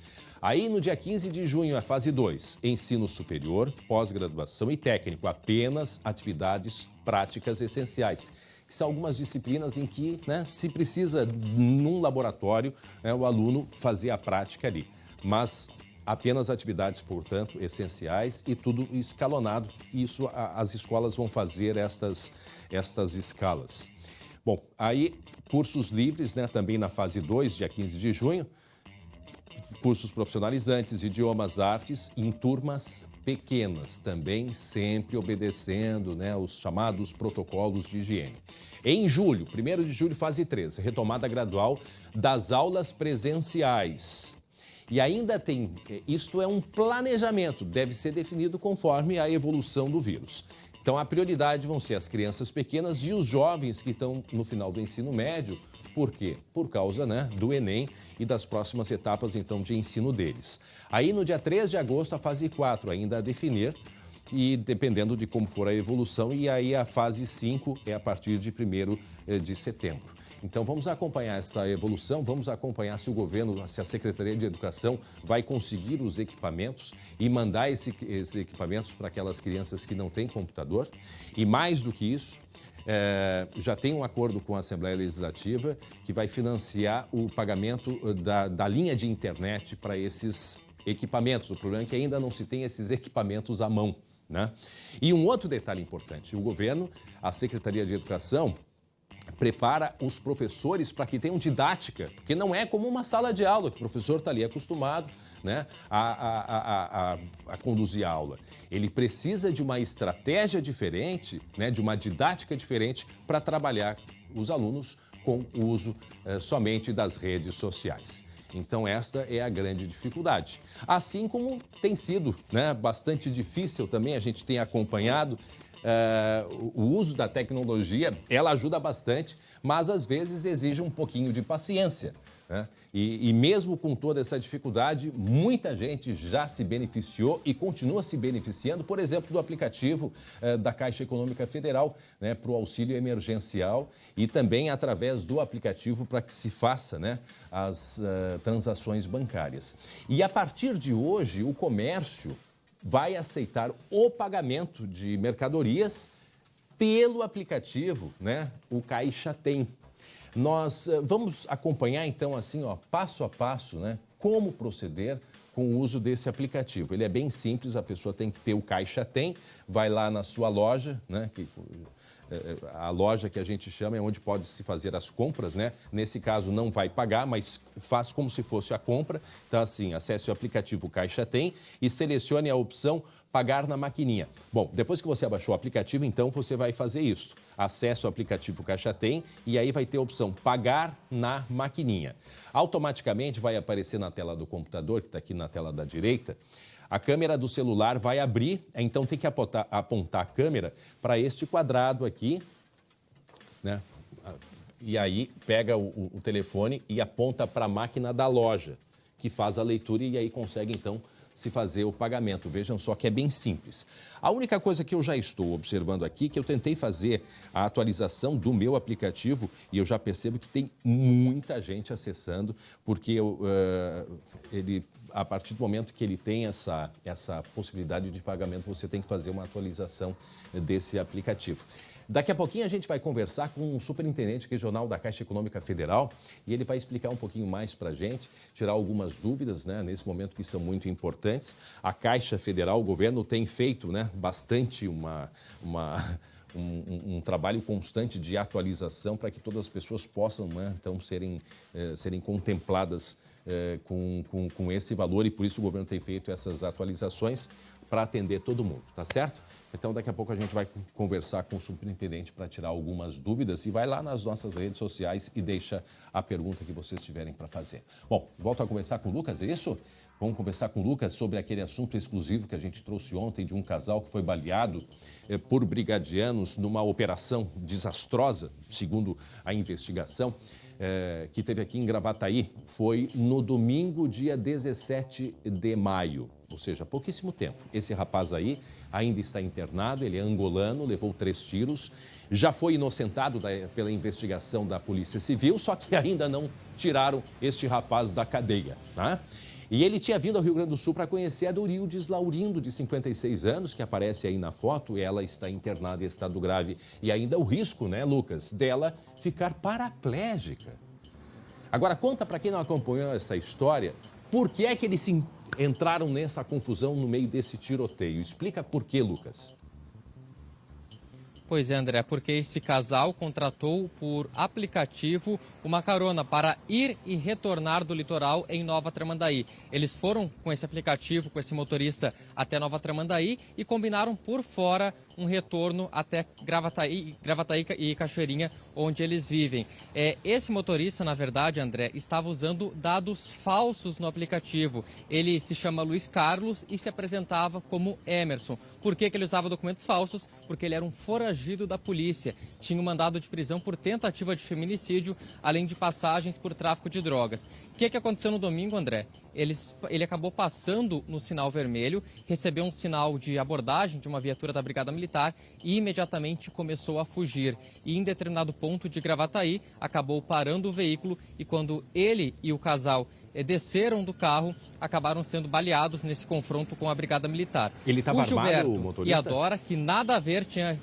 Aí, no dia 15 de junho, a fase 2, ensino superior, pós-graduação e técnico, apenas atividades práticas essenciais, que são algumas disciplinas em que, né, se precisa, num laboratório, né, o aluno fazer a prática ali. Mas apenas atividades, portanto, essenciais e tudo escalonado. Isso as escolas vão fazer estas escalas. Bom, aí cursos livres, né, também na fase 2, dia 15 de junho. Cursos profissionalizantes, idiomas, artes, em turmas pequenas, também sempre obedecendo, né, os chamados protocolos de higiene. Em julho, 1º de julho, fase 3, retomada gradual das aulas presenciais. E ainda tem, isto é um planejamento, deve ser definido conforme a evolução do vírus. Então, a prioridade vão ser as crianças pequenas e os jovens que estão no final do ensino médio. Por quê? Por causa, né, do Enem e das próximas etapas, então, de ensino deles. Aí, no dia 3 de agosto, a fase 4 ainda a definir, e dependendo de como for a evolução, e aí a fase 5 é a partir de 1º de setembro. Então, vamos acompanhar essa evolução, vamos acompanhar se o governo, se a Secretaria de Educação vai conseguir os equipamentos e mandar esses equipamentos para aquelas crianças que não têm computador. E mais do que isso, já tem um acordo com a Assembleia Legislativa que vai financiar o pagamento da linha de internet para esses equipamentos. O problema é que ainda não se tem esses equipamentos à mão, né? E um outro detalhe importante: o governo, a Secretaria de Educação, prepara os professores para que tenham didática, porque não é como uma sala de aula, que o professor está ali acostumado, né, a conduzir a aula. Ele precisa de uma estratégia diferente, né, de uma didática diferente para trabalhar os alunos com o uso somente das redes sociais. Então, esta é a grande dificuldade. Assim como tem sido, né, bastante difícil também, a gente tem acompanhado o uso da tecnologia. Ela ajuda bastante, mas às vezes exige um pouquinho de paciência, né? E mesmo com toda essa dificuldade, muita gente já se beneficiou e continua se beneficiando, por exemplo, do aplicativo da Caixa Econômica Federal, né, para o auxílio emergencial, e também através do aplicativo para que se faça, né, as transações bancárias. E a partir de hoje, o comércio vai aceitar o pagamento de mercadorias pelo aplicativo, né, o Caixa Tem. Nós vamos acompanhar, então, assim, ó, passo a passo, né, como proceder com o uso desse aplicativo. Ele é bem simples, a pessoa tem que ter o Caixa Tem, vai lá na sua loja, né, a loja que a gente chama é onde pode se fazer as compras, né? Nesse caso não vai pagar, mas faz como se fosse a compra. Então, assim, acesse o aplicativo Caixa Tem e selecione a opção pagar na maquininha. Bom, depois que você abaixou o aplicativo, então você vai fazer isso. Acesse o aplicativo Caixa Tem e aí vai ter a opção pagar na maquininha. Automaticamente vai aparecer na tela do computador, que está aqui na tela da direita, a câmera do celular vai abrir, então tem que apontar a câmera para este quadrado aqui, né? E aí pega o telefone e aponta para a máquina da loja, que faz a leitura e aí consegue então se fazer o pagamento. Vejam só que é bem simples. A única coisa que eu já estou observando aqui, que eu tentei fazer a atualização do meu aplicativo e eu já percebo que tem muita gente acessando, porque ele, a partir do momento que ele tem essa possibilidade de pagamento, você tem que fazer uma atualização desse aplicativo. Daqui a pouquinho a gente vai conversar com o superintendente regional da Caixa Econômica Federal e ele vai explicar um pouquinho mais para a gente, tirar algumas dúvidas, né, nesse momento que são muito importantes. A Caixa Federal, o governo tem feito, né, bastante um trabalho constante de atualização para que todas as pessoas possam, né, então, serem contempladas com esse valor e por isso o governo tem feito essas atualizações para atender todo mundo, tá certo? Então, daqui a pouco a gente vai conversar com o superintendente para tirar algumas dúvidas e vai lá nas nossas redes sociais e deixa a pergunta que vocês tiverem para fazer. Bom, volto a conversar com o Lucas, é isso? Vamos conversar com o Lucas sobre aquele assunto exclusivo que a gente trouxe ontem de um casal que foi baleado por brigadianos numa operação desastrosa, segundo a investigação, que teve aqui em Gravataí. Foi no domingo, dia 17 de maio. Ou seja, há pouquíssimo tempo. Esse rapaz aí ainda está internado, ele é angolano, levou 3 tiros, já foi inocentado pela investigação da Polícia Civil, só que ainda não tiraram este rapaz da cadeia, tá? E ele tinha vindo ao Rio Grande do Sul para conhecer a Dorildes Laurindo, de 56 anos, que aparece aí na foto, e ela está internada em estado grave. E ainda o risco, né, Lucas, dela ficar paraplégica. Agora, conta para quem não acompanhou essa história, por que é que eles entraram nessa confusão no meio desse tiroteio? Explica por quê, Lucas. Pois é, André, porque esse casal contratou por aplicativo uma carona para ir e retornar do litoral em Nova Tramandaí. Eles foram com esse aplicativo, com esse motorista até Nova Tramandaí e combinaram por fora um retorno até Gravataí e Cachoeirinha, onde eles vivem. Esse motorista, na verdade, André, estava usando dados falsos no aplicativo. Ele se chama Luiz Carlos e se apresentava como Emerson. Por que ele usava documentos falsos? Porque ele era um foragido da polícia. Tinha um mandado de prisão por tentativa de feminicídio, além de passagens por tráfico de drogas. O que aconteceu no domingo, André? Ele acabou passando no sinal vermelho, recebeu um sinal de abordagem de uma viatura da Brigada Militar e imediatamente começou a fugir. E em determinado ponto de Gravataí, acabou parando o veículo e quando ele e o casal desceram do carro, acabaram sendo baleados nesse confronto com a Brigada Militar. Ele estava armado, o motorista? E a Dora, que nada a ver, tinha...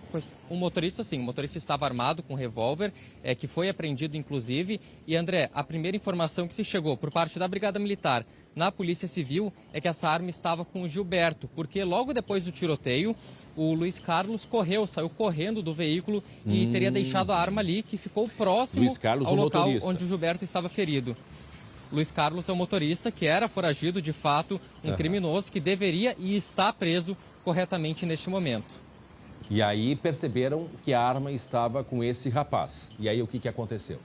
O motorista, sim, o motorista estava armado com revólver, que foi apreendido, inclusive. E, André, a primeira informação que se chegou por parte da Brigada Militar na Polícia Civil é que essa arma estava com o Gilberto, porque logo depois do tiroteio, o Luiz Carlos saiu correndo do veículo e teria deixado a arma ali, que ficou próximo ao local onde o Gilberto estava ferido. Luiz Carlos é o motorista que era foragido, de fato, um criminoso que deveria e está preso corretamente neste momento. E aí perceberam que a arma estava com esse rapaz. E aí o que aconteceu?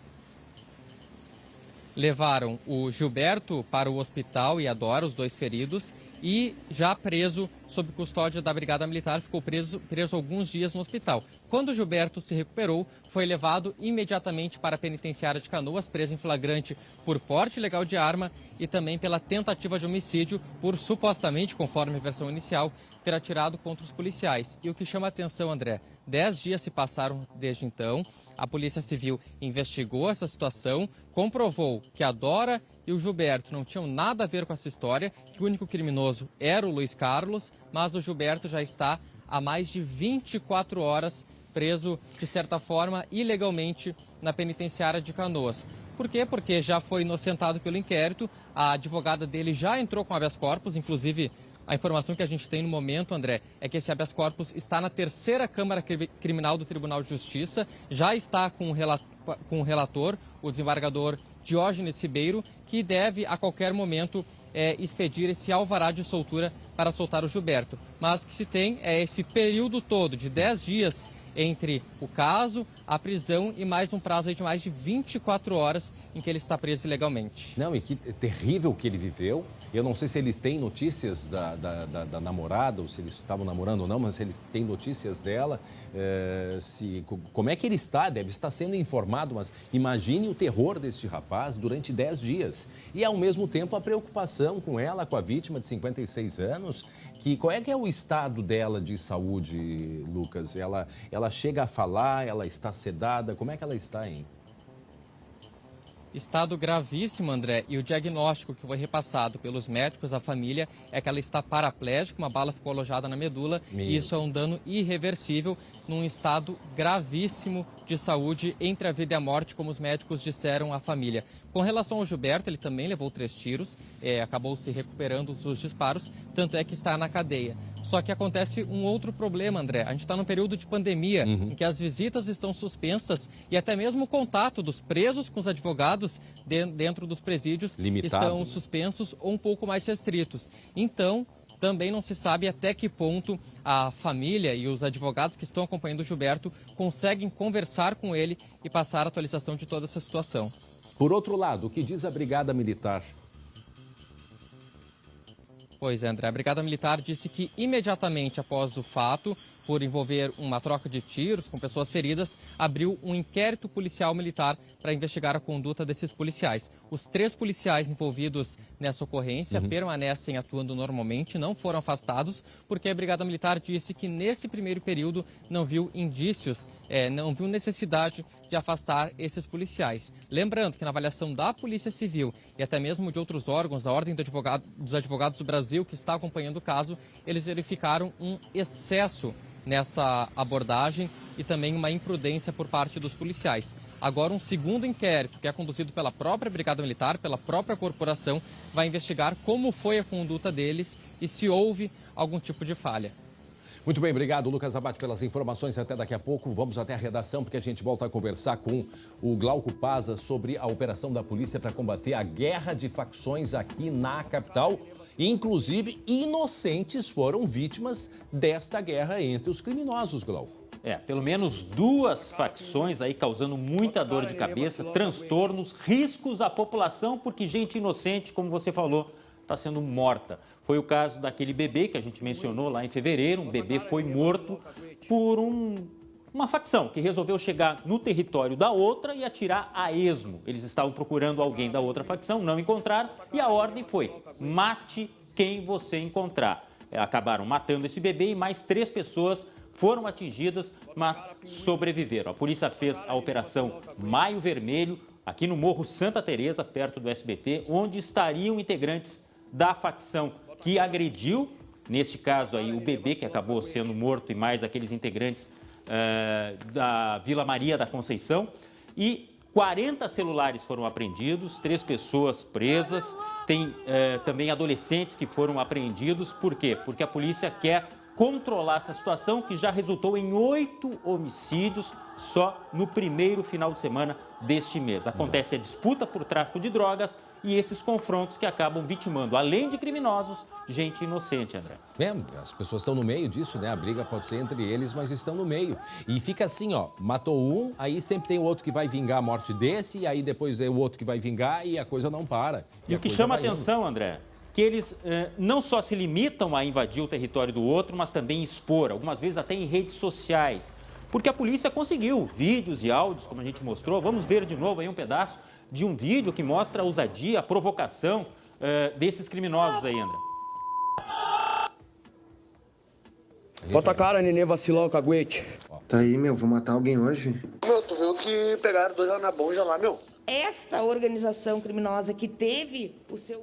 Levaram o Gilberto para o hospital e a Dora, os 2 feridos, e já preso sob custódia da Brigada Militar, ficou preso alguns dias no hospital. Quando o Gilberto se recuperou, foi levado imediatamente para a penitenciária de Canoas, preso em flagrante por porte ilegal de arma e também pela tentativa de homicídio por, supostamente, conforme a versão inicial, ter atirado contra os policiais. E o que chama a atenção, André, 10 dias se passaram desde então, a Polícia Civil investigou essa situação, comprovou que a Dora e o Gilberto não tinham nada a ver com essa história, que o único criminoso era o Luiz Carlos, mas o Gilberto já está há mais de 24 horas preso, de certa forma, ilegalmente na penitenciária de Canoas. Por quê? Porque já foi inocentado pelo inquérito, a advogada dele já entrou com habeas corpus, inclusive a informação que a gente tem no momento, André, é que esse habeas corpus está na 3ª Câmara Criminal do Tribunal de Justiça, já está com o relator, o desembargador Diógenes Ribeiro, que deve a qualquer momento expedir esse alvará de soltura para soltar o Gilberto. Mas o que se tem é esse período todo de 10 dias entre o caso, a prisão e mais um prazo aí de mais de 24 horas em que ele está preso ilegalmente. Não, e que terrível que ele viveu. Eu não sei se ele tem notícias da namorada, ou se eles estavam namorando ou não, mas se ele tem notícias dela, como é que ele está? Deve estar sendo informado, mas imagine o terror deste rapaz durante 10 dias. E, ao mesmo tempo, a preocupação com ela, com a vítima de 56 anos, qual é que é o estado dela de saúde, Lucas? Ela chega a falar, ela está sedada, como é que ela está, hein? Estado gravíssimo, André, e o diagnóstico que foi repassado pelos médicos à família é que ela está paraplégica, uma bala ficou alojada na medula, e isso é um dano irreversível, num estado gravíssimo de saúde entre a vida e a morte, como os médicos disseram à família. Com relação ao Gilberto, ele também levou 3 tiros, acabou se recuperando dos disparos, tanto é que está na cadeia. Só que acontece um outro problema, André. A gente está num período de pandemia, em que as visitas estão suspensas e até mesmo o contato dos presos com os advogados dentro dos presídios estão suspensos ou um pouco mais restritos. Então, também não se sabe até que ponto a família e os advogados que estão acompanhando o Gilberto conseguem conversar com ele e passar a atualização de toda essa situação. Por outro lado, o que diz a Brigada Militar? Pois é, André, a Brigada Militar disse que imediatamente após o fato, por envolver uma troca de tiros com pessoas feridas, abriu um inquérito policial militar para investigar a conduta desses policiais. Os 3 policiais envolvidos nessa ocorrência permanecem atuando normalmente, não foram afastados, porque a Brigada Militar disse que nesse primeiro período não viu indícios, não viu necessidade de afastar esses policiais. Lembrando que na avaliação da Polícia Civil e até mesmo de outros órgãos, a Ordem dos Advogados do Brasil, que está acompanhando o caso, eles verificaram um excesso nessa abordagem e também uma imprudência por parte dos policiais. Agora, um segundo inquérito, que é conduzido pela própria Brigada Militar, pela própria corporação, vai investigar como foi a conduta deles e se houve algum tipo de falha. Muito bem, obrigado, Lucas Abate, pelas informações. Até daqui a pouco. Vamos até a redação, porque a gente volta a conversar com o Glauco Paza sobre a operação da polícia para combater a guerra de facções aqui na capital. Inclusive, inocentes foram vítimas desta guerra entre os criminosos, Glauco. Pelo menos 2 facções aí causando muita dor de cabeça, transtornos, riscos à população, porque gente inocente, como você falou, está sendo morta. Foi o caso daquele bebê que a gente mencionou lá em fevereiro. Um bebê foi morto por uma facção que resolveu chegar no território da outra e atirar a esmo. Eles estavam procurando alguém da outra facção, não encontraram e a ordem foi: mate quem você encontrar. Acabaram matando esse bebê e mais 3 pessoas foram atingidas, mas sobreviveram. A polícia fez a operação Maio Vermelho aqui no Morro Santa Teresa, perto do SBT, onde estariam integrantes da facção que agrediu, neste caso aí, o bebê que acabou sendo morto e mais aqueles integrantes da Vila Maria da Conceição. E 40 celulares foram apreendidos, 3 pessoas presas, tem também adolescentes que foram apreendidos. Por quê? Porque a polícia quer controlar essa situação que já resultou em 8 homicídios só no primeiro final de semana deste mês. Acontece a disputa por tráfico de drogas e esses confrontos que acabam vitimando, além de criminosos, gente inocente, André. As pessoas estão no meio disso, né? A briga pode ser entre eles, mas estão no meio. E fica assim, ó, matou um, aí sempre tem o outro que vai vingar a morte desse, e aí depois é o outro que vai vingar e a coisa não para. E o que chama atenção, André, que eles não só se limitam a invadir o território do outro, mas também expor, algumas vezes até em redes sociais. Porque a polícia conseguiu vídeos e áudios, como a gente mostrou. Vamos ver de novo aí um pedaço de um vídeo que mostra a ousadia, a provocação desses criminosos aí, André. Bota a cara, neném vacilão, caguete. Tá aí, meu, vou matar alguém hoje. Meu, tu viu que pegaram 2 anabonja lá, meu? Esta organização criminosa que teve o seu...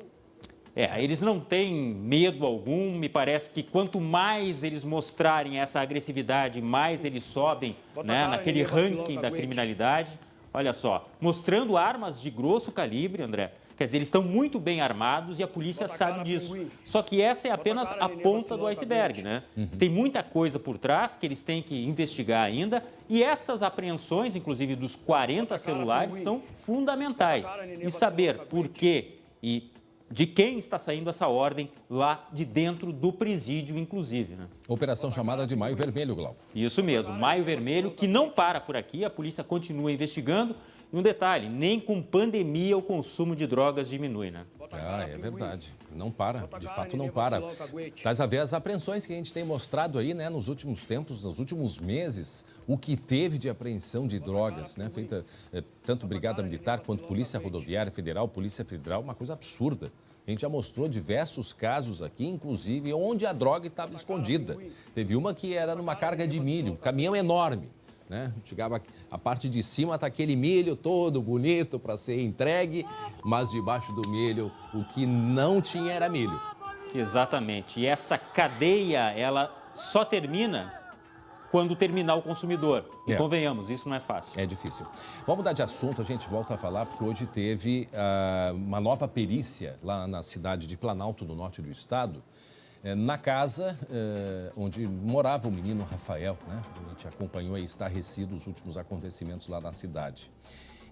Eles não têm medo algum. Me parece que quanto mais eles mostrarem essa agressividade, mais eles sobem, né, naquele ranking da criminalidade. Olha só, mostrando armas de grosso calibre, André. Quer dizer, eles estão muito bem armados e a polícia sabe disso. Só que essa é apenas a ponta do iceberg, né? Tem muita coisa por trás que eles têm que investigar ainda. E essas apreensões, inclusive dos 40 celulares, são fundamentais. E saber por quê e de quem está saindo essa ordem lá de dentro do presídio, inclusive, né? Operação chamada de Maio Vermelho, Glauco. Isso mesmo, Maio Vermelho, que não para por aqui, a polícia continua investigando. E um detalhe, nem com pandemia o consumo de drogas diminui, né? Ah, é verdade. Não para, de fato não para. Estás a ver as apreensões que a gente tem mostrado aí, né, nos últimos tempos, nos últimos meses, o que teve de apreensão de drogas, né, feita tanto Brigada Militar quanto Polícia Rodoviária Federal, Polícia Federal, uma coisa absurda. A gente já mostrou diversos casos aqui, inclusive onde a droga estava escondida. Teve uma que era numa carga de milho, um caminhão enorme. Né? Chegava a parte de cima, tá aquele milho todo bonito para ser entregue, mas debaixo do milho o que não tinha era milho. Exatamente. E essa cadeia, ela só termina quando terminar o consumidor. E convenhamos, isso não é fácil. É difícil. Vamos mudar de assunto, a gente volta a falar, porque hoje teve uma nova perícia lá na cidade de Planalto, no norte do estado, na casa onde morava o menino Rafael, né? A gente acompanhou aí estarrecido os últimos acontecimentos lá na cidade.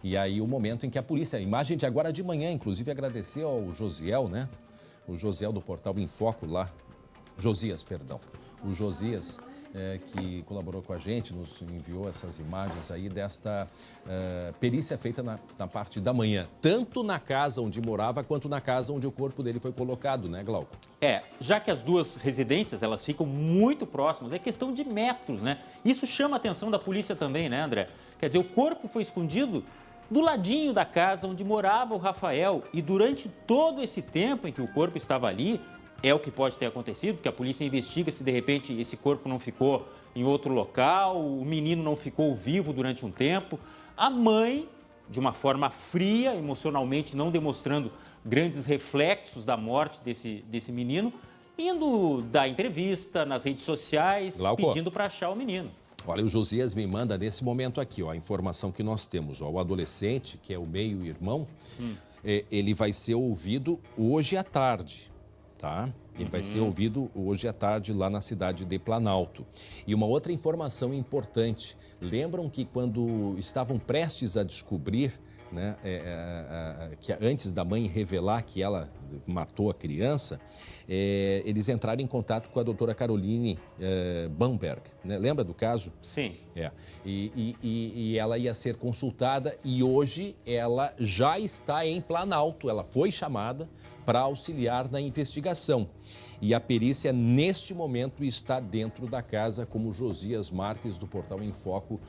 E aí o momento em que a polícia, a imagem de agora de manhã, inclusive agradecer ao Josiel, né? O Josiel do Portal Em Foco lá, Josias, perdão. O Josias, que colaborou com a gente, nos enviou essas imagens aí desta perícia feita na parte da manhã, tanto na casa onde morava, quanto na casa onde o corpo dele foi colocado, né, Glauco? Já que as duas residências, elas ficam muito próximas, é questão de metros, né? Isso chama a atenção da polícia também, né, André? Quer dizer, o corpo foi escondido do ladinho da casa onde morava o Rafael e durante todo esse tempo em que o corpo estava ali, é o que pode ter acontecido, porque a polícia investiga se de repente esse corpo não ficou em outro local, o menino não ficou vivo durante um tempo. A mãe, de uma forma fria, emocionalmente não demonstrando grandes reflexos da morte desse menino, indo dar entrevista nas redes sociais, pedindo para achar o menino. Olha, o Josias me manda nesse momento aqui, ó, a informação que nós temos. Ó, o adolescente, que é o meio-irmão, ele vai ser ouvido hoje à tarde. Tá? Ele vai ser ouvido hoje à tarde lá na cidade de Planalto. E uma outra informação importante. Lembram que quando estavam prestes a descobrir, né, que antes da mãe revelar que ela matou a criança, eles entraram em contato com a doutora Caroline Bamberg, né? Lembra do caso? Sim. E ela ia ser consultada e hoje ela já está em Planalto. Ela foi chamada para auxiliar na investigação. E a perícia, neste momento, está dentro da casa, como Josias Marques, do Portal Em Foco,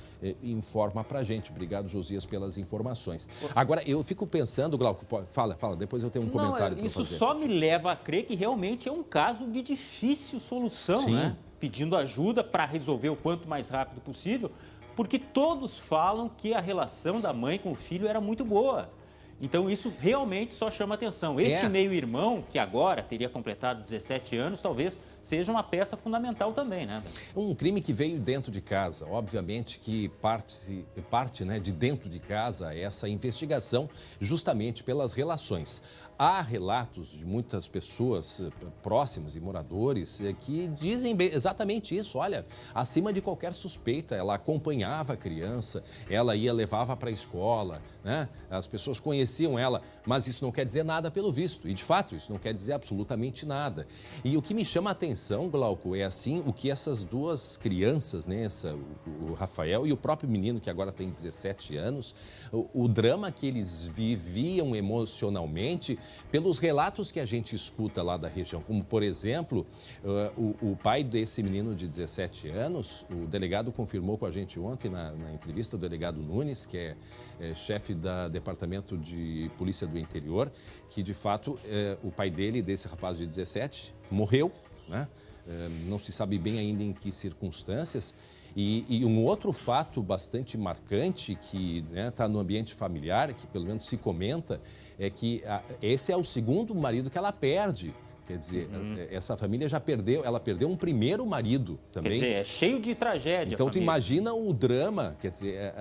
informa para a gente. Obrigado, Josias, pelas informações. Agora, eu fico pensando, Glauco, fala, depois eu tenho um comentário para fazer. Isso só me leva a crer que realmente é um caso de difícil solução, né? Pedindo ajuda para resolver o quanto mais rápido possível, porque todos falam que a relação da mãe com o filho era muito boa. Então, isso realmente só chama atenção. Este meio-irmão, que agora teria completado 17 anos, talvez seja uma peça fundamental também, né? Um crime que veio dentro de casa. Obviamente que parte, né, de dentro de casa essa investigação justamente pelas relações. Há relatos de muitas pessoas próximas e moradores que dizem exatamente isso. Olha, acima de qualquer suspeita, ela acompanhava a criança, ela levava para a escola, né? As pessoas conheciam ela, mas isso não quer dizer nada pelo visto. E, de fato, isso não quer dizer absolutamente nada. E o que me chama a atenção, Glauco, é assim, o que essas duas crianças, né, o Rafael e o próprio menino, que agora tem 17 anos, o drama que eles viviam emocionalmente pelos relatos que a gente escuta lá da região, como, por exemplo, o pai desse menino de 17 anos, o delegado confirmou com a gente ontem na entrevista, o delegado Nunes, que é chefe do Departamento de Polícia do Interior, que, de fato, o pai dele, desse rapaz de 17, morreu, né? Não se sabe bem ainda em que circunstâncias. E um outro fato bastante marcante que está no ambiente familiar, que pelo menos se comenta, é que esse é o segundo marido que ela perde. Quer dizer, essa família ela perdeu um primeiro marido também. Quer dizer, é cheio de tragédia. Então, tu imagina o drama, quer dizer,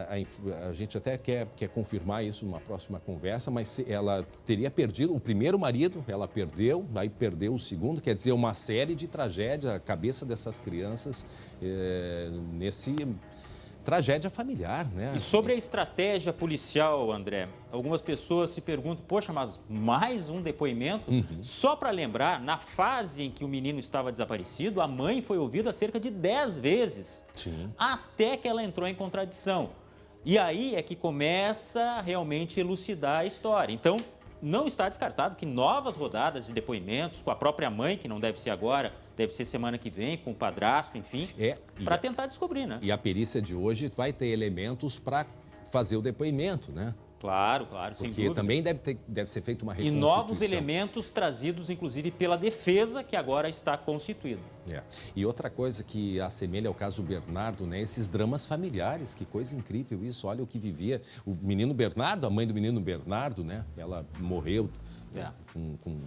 a gente até quer confirmar isso numa próxima conversa, mas ela teria perdido o primeiro marido, ela perdeu, aí perdeu o segundo, quer dizer, uma série de tragédias, a cabeça dessas crianças tragédia familiar, né? E sobre a estratégia policial, André, algumas pessoas se perguntam, poxa, mas mais um depoimento? Só para lembrar, na fase em que o menino estava desaparecido, a mãe foi ouvida cerca de 10 vezes. Sim. Até que ela entrou em contradição. E aí é que começa a realmente elucidar a história. Então, não está descartado que novas rodadas de depoimentos com a própria mãe, que não deve ser agora, deve ser semana que vem, com o padrasto, enfim, para tentar descobrir, né? E a perícia de hoje vai ter elementos para fazer o depoimento, né? Claro, claro, sem dúvida. Porque também deve ser feita uma E reconstituição. novos elementos trazidos, inclusive, pela defesa, que agora está constituída. E outra coisa que assemelha ao caso Bernardo, né? Esses dramas familiares, que coisa incrível isso. Olha o que vivia o menino Bernardo, a mãe do menino Bernardo, né? Ela morreu com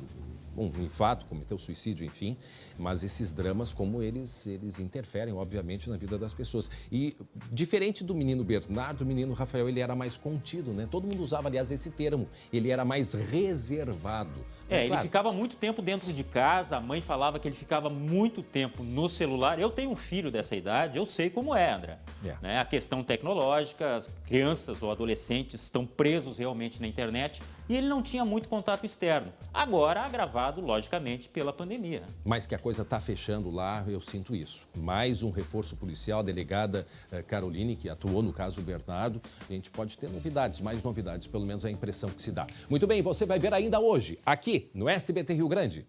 um infarto, cometeu suicídio, enfim. Mas esses dramas, como eles interferem, obviamente, na vida das pessoas. E diferente do menino Bernardo, o menino Rafael, ele era mais contido, né? Todo mundo usava, aliás, esse termo. Ele era mais reservado. Ele ficava muito tempo dentro de casa, a mãe falava que ele ficava muito tempo no celular. Eu tenho um filho dessa idade, eu sei como é, André. Né? A questão tecnológica, as crianças ou adolescentes estão presos realmente na internet e ele não tinha muito contato externo. Agora, agravado, logicamente, pela pandemia. Mas que a coisa está fechando lá, eu sinto isso. Mais um reforço policial, a delegada Caroline, que atuou no caso Bernardo. A gente pode ter novidades, mais novidades, pelo menos é a impressão que se dá. Muito bem, você vai ver ainda hoje, aqui no SBT Rio Grande.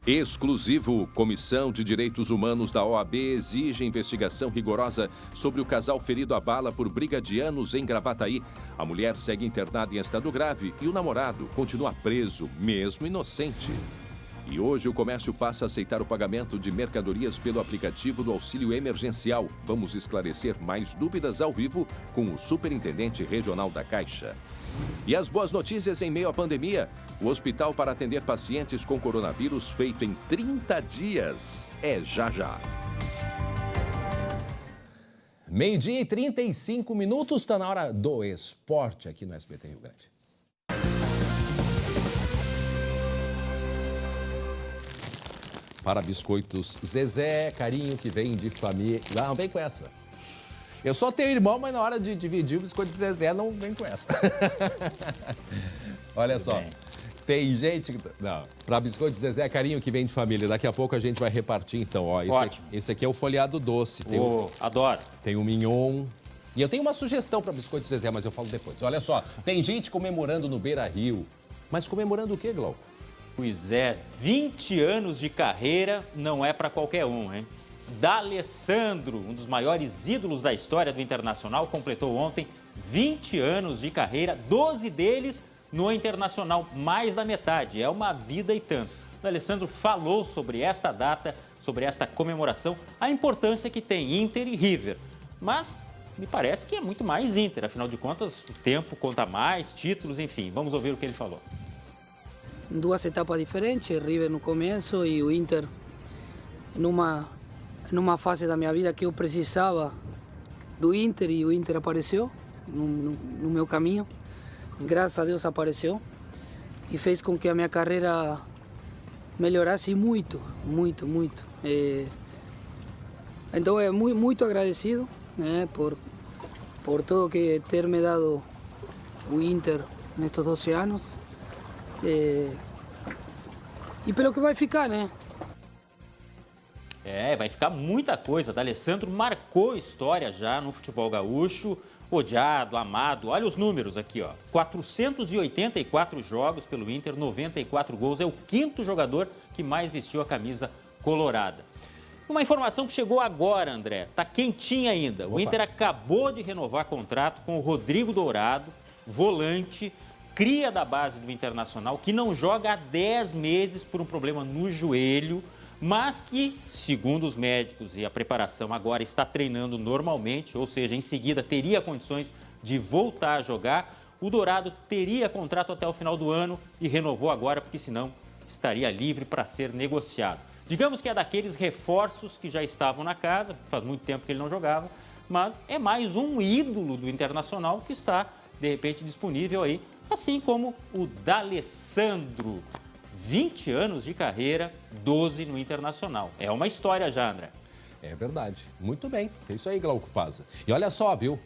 Exclusivo. Comissão de Direitos Humanos da OAB exige investigação rigorosa sobre o casal ferido a bala por brigadianos em Gravataí. A mulher segue internada em estado grave e o namorado continua preso, mesmo inocente. E hoje o comércio passa a aceitar o pagamento de mercadorias pelo aplicativo do auxílio emergencial. Vamos esclarecer mais dúvidas ao vivo com o superintendente regional da Caixa. E as boas notícias em meio à pandemia. O hospital para atender pacientes com coronavírus feito em 30 dias. É já já. 12h e 35 minutos, está na hora do esporte aqui no SBT Rio Grande. Para biscoitos Zezé, carinho que vem de família. Não, vem com essa. Eu só tenho irmão, mas na hora de dividir o biscoito de Zezé, não vem com essa. Olha só, tem gente que... Não, para biscoito Zezé, carinho que vem de família. Daqui a pouco a gente vai repartir, então. Ó, esse aqui é o folhado doce. Adoro. Tem o mignon. E eu tenho uma sugestão para biscoito Zezé, mas eu falo depois. Olha só, tem gente comemorando no Beira-Rio. Mas comemorando o quê, Glauco? Pois é, 20 anos de carreira não é para qualquer um, hein? D'Alessandro, um dos maiores ídolos da história do Internacional, completou ontem 20 anos de carreira, 12 deles no Internacional, mais da metade. É uma vida e tanto. D'Alessandro falou sobre esta data, sobre esta comemoração, a importância que tem Inter e River. Mas me parece que é muito mais Inter, afinal de contas, o tempo conta mais, títulos, enfim. Vamos ouvir o que ele falou. Duas etapas diferentes, River no começo e o Inter numa fase da minha vida que eu precisava do Inter e o Inter apareceu no meu caminho. Graças a Deus apareceu e fez com que a minha carreira melhorasse muito, muito, muito. Então é muito agradecido, né, por tudo que ter me dado o Inter nestes 12 anos. E pelo que vai ficar, né? Vai ficar muita coisa. D'Alessandro marcou história já no futebol gaúcho, odiado, amado. Olha os números aqui, ó. 484 jogos pelo Inter, 94 gols. É o quinto jogador que mais vestiu a camisa colorada. Uma informação que chegou agora, André, tá quentinha ainda. O Inter acabou de renovar contrato com o Rodrigo Dourado, volante, cria da base do Internacional, que não joga há 10 meses por um problema no joelho, mas que, segundo os médicos e a preparação agora, está treinando normalmente, ou seja, em seguida teria condições de voltar a jogar. O Dourado teria contrato até o final do ano e renovou agora, porque senão estaria livre para ser negociado. Digamos que é daqueles reforços que já estavam na casa, faz muito tempo que ele não jogava, mas é mais um ídolo do Internacional que está, de repente, disponível aí, assim como o D'Alessandro. 20 anos de carreira, 12 no Internacional. É uma história já, André. É verdade. Muito bem. É isso aí, Glauco Paza. E olha só, viu?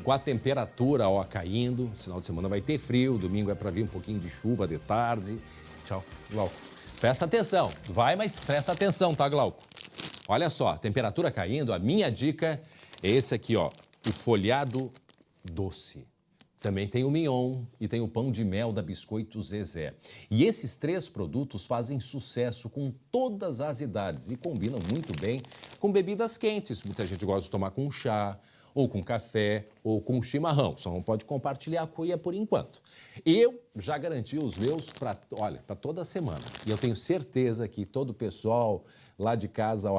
Com a temperatura caindo, final de semana vai ter frio, domingo é para vir um pouquinho de chuva de tarde. Tchau, Glauco. Presta atenção. Vai, mas presta atenção, tá, Glauco? Olha só, temperatura caindo, a minha dica é esse aqui, ó. O folhado doce. Também tem o mignon e tem o pão de mel da Biscoito Zezé. E esses 3 produtos fazem sucesso com todas as idades e combinam muito bem com bebidas quentes. Muita gente gosta de tomar com chá, ou com café, ou com chimarrão. Só não pode compartilhar a cuia por enquanto. Eu já garanti os meus para toda semana. E eu tenho certeza que todo o pessoal lá de casa,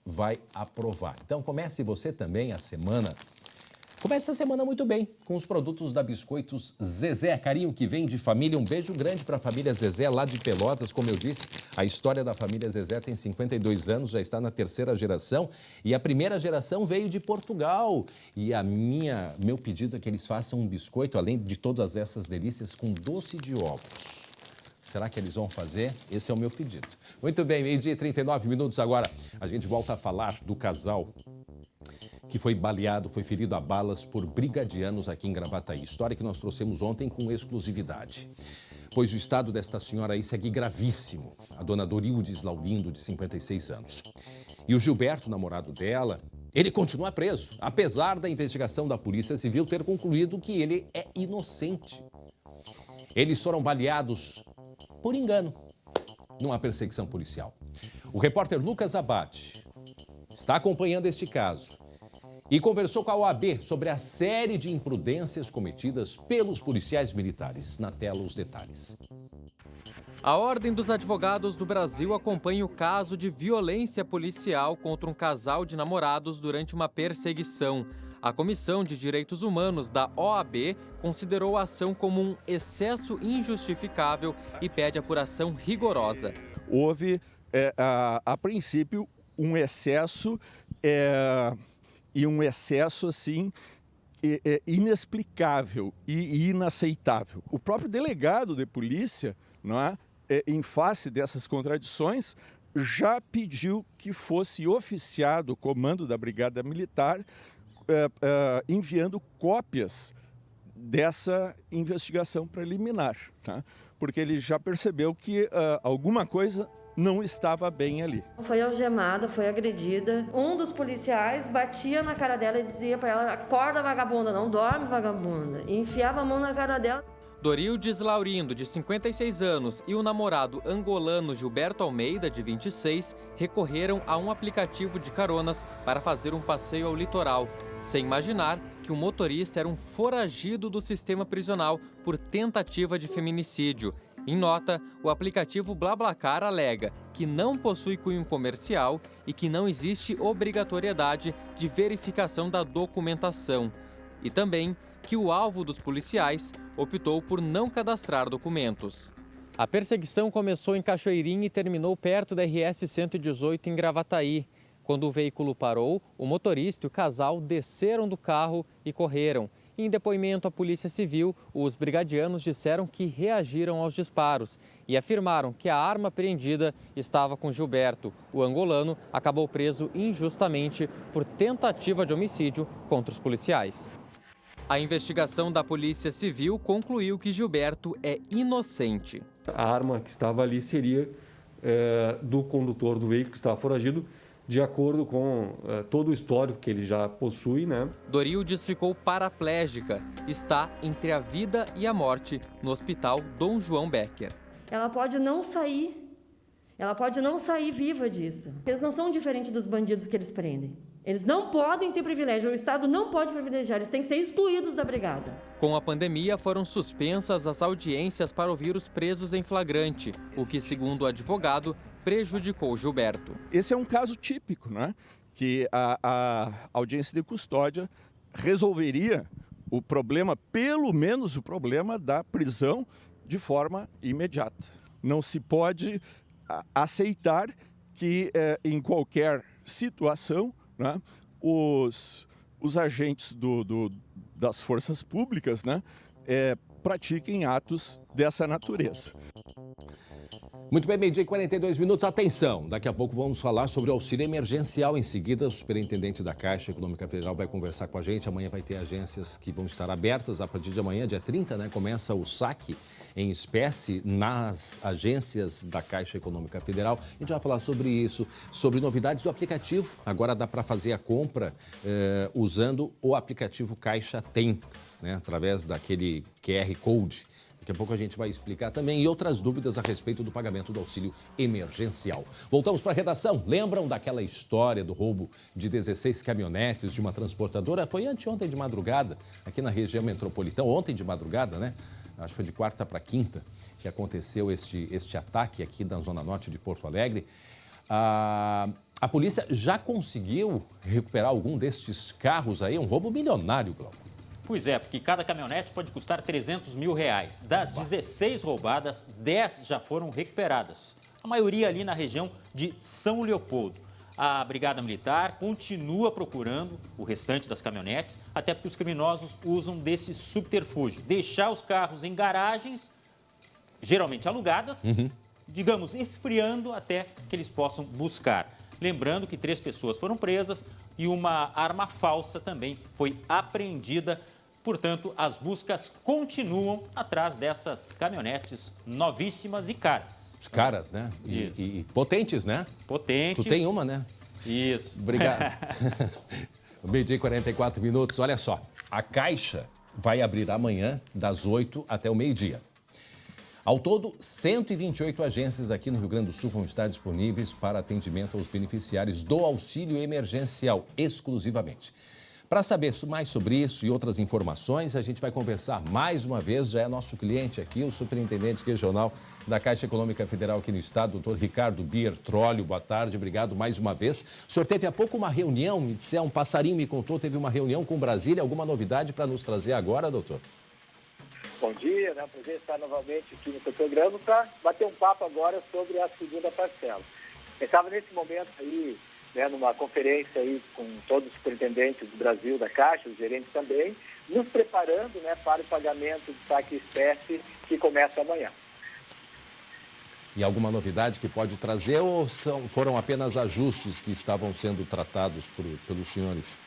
vai aprovar. Então comece você também a semana. Comece a semana muito bem com os produtos da Biscoitos Zezé. Carinho que vem de família. Um beijo grande para a família Zezé lá de Pelotas. Como eu disse, a história da família Zezé tem 52 anos, já está na 3ª geração. E a primeira geração veio de Portugal. E meu pedido é que eles façam um biscoito, além de todas essas delícias, com doce de ovos. Será que eles vão fazer? Esse é o meu pedido. Muito bem, 12h39 agora. A gente volta a falar do casal que foi baleado, foi ferido a balas por brigadianos aqui em Gravataí. História que nós trouxemos ontem com exclusividade. Pois o estado desta senhora aí segue gravíssimo. A dona Dorildes Laurindo, de 56 anos. E o Gilberto, namorado dela, ele continua preso, apesar da investigação da Polícia Civil ter concluído que ele é inocente. Eles foram baleados por engano, numa perseguição policial. O repórter Lucas Abate está acompanhando este caso e conversou com a OAB sobre a série de imprudências cometidas pelos policiais militares. Na tela, os detalhes. A Ordem dos Advogados do Brasil acompanha o caso de violência policial contra um casal de namorados durante uma perseguição. A Comissão de Direitos Humanos da OAB considerou a ação como um excesso injustificável e pede apuração rigorosa. Houve, a princípio, um excesso e um excesso, assim, inexplicável e inaceitável. O próprio delegado de polícia, não é, em face dessas contradições, já pediu que fosse oficiado o comando da Brigada Militar, enviando cópias dessa investigação preliminar, tá? Porque ele já percebeu que alguma coisa não estava bem ali. Foi algemada, foi agredida. Um dos policiais batia na cara dela e dizia para ela: acorda, vagabunda, não dorme, vagabunda. E enfiava a mão na cara dela. Dorildes Laurindo, de 56 anos, e o namorado angolano Gilberto Almeida, de 26, recorreram a um aplicativo de caronas para fazer um passeio ao litoral, sem imaginar que o motorista era um foragido do sistema prisional por tentativa de feminicídio. Em nota, o aplicativo BlaBlaCar alega que não possui cunho comercial e que não existe obrigatoriedade de verificação da documentação. E também que o alvo dos policiais optou por não cadastrar documentos. A perseguição começou em Cachoeirinha e terminou perto da RS-118 em Gravataí. Quando o veículo parou, o motorista e o casal desceram do carro e correram. Em depoimento à Polícia Civil, os brigadianos disseram que reagiram aos disparos e afirmaram que a arma apreendida estava com Gilberto. O angolano acabou preso injustamente por tentativa de homicídio contra os policiais. A investigação da Polícia Civil concluiu que Gilberto é inocente. A arma que estava ali seria do condutor do veículo que estava foragido, de acordo com todo o histórico que ele já possui, né? Dorildes ficou paraplégica. Está entre a vida e a morte no Hospital Dom João Becker. Ela pode não sair viva disso. Eles não são diferentes dos bandidos que eles prendem. Eles não podem ter privilégio, o Estado não pode privilegiar, eles têm que ser excluídos da brigada. Com a pandemia, foram suspensas as audiências para ouvir os presos em flagrante, o que, segundo o advogado, prejudicou Gilberto. Esse é um caso típico, né? Que a audiência de custódia resolveria o problema, pelo menos o problema da prisão, de forma imediata. Não se pode aceitar que em qualquer situação, né, os agentes das forças públicas, né, pratiquem atos dessa natureza. Muito bem, meio-dia e 42 minutos. Atenção, daqui a pouco vamos falar sobre o auxílio emergencial. Em seguida, o superintendente da Caixa Econômica Federal vai conversar com a gente. Amanhã vai ter agências que vão estar abertas. A partir de amanhã, dia 30, né, começa o saque em espécie nas agências da Caixa Econômica Federal. A gente vai falar sobre isso, sobre novidades do aplicativo. Agora dá para fazer a compra usando o aplicativo Caixa Tem, né, através daquele QR Code. Daqui a pouco a gente vai explicar também e outras dúvidas a respeito do pagamento do auxílio emergencial. Voltamos para a redação. Lembram daquela história do roubo de 16 caminhonetes de uma transportadora? Foi anteontem de madrugada, aqui na região metropolitana. Ontem de madrugada, né? Acho que foi de quarta para quinta que aconteceu este ataque aqui na Zona Norte de Porto Alegre. A polícia já conseguiu recuperar algum destes carros aí? Um roubo milionário, Glauco. Pois é, porque cada caminhonete pode custar R$300 mil. Das 16 roubadas, 10 já foram recuperadas. A maioria ali na região de São Leopoldo. A Brigada Militar continua procurando o restante das caminhonetes, até porque os criminosos usam desse subterfúgio. Deixar os carros em garagens, geralmente alugadas, digamos, esfriando até que eles possam buscar. Lembrando que 3 pessoas foram presas e uma arma falsa também foi apreendida. Portanto, as buscas continuam atrás dessas caminhonetes novíssimas e caras. Caras, né? E potentes, né? Potentes. Tu tem uma, né? Isso. Obrigado. Meio-dia e 44 minutos. Olha só, a Caixa vai abrir amanhã das 8 até o meio-dia. Ao todo, 128 agências aqui no Rio Grande do Sul vão estar disponíveis para atendimento aos beneficiários do auxílio emergencial, exclusivamente. Para saber mais sobre isso e outras informações, a gente vai conversar mais uma vez, já é nosso cliente aqui, o superintendente regional da Caixa Econômica Federal aqui no estado, doutor Ricardo Biertrolli. Boa tarde, obrigado mais uma vez. O senhor teve há pouco uma reunião, me disse, um passarinho me contou, teve uma reunião com Brasília, alguma novidade para nos trazer agora, doutor? Bom dia, é um prazer estar novamente aqui no seu programa para bater um papo agora sobre a segunda parcela. Eu estava nesse momento aí, né, numa conferência aí com todos os superintendentes do Brasil, da Caixa, os gerentes também, nos preparando, né, para o pagamento do saque espécie que começa amanhã. E alguma novidade que pode trazer ou foram apenas ajustes que estavam sendo tratados pelos senhores?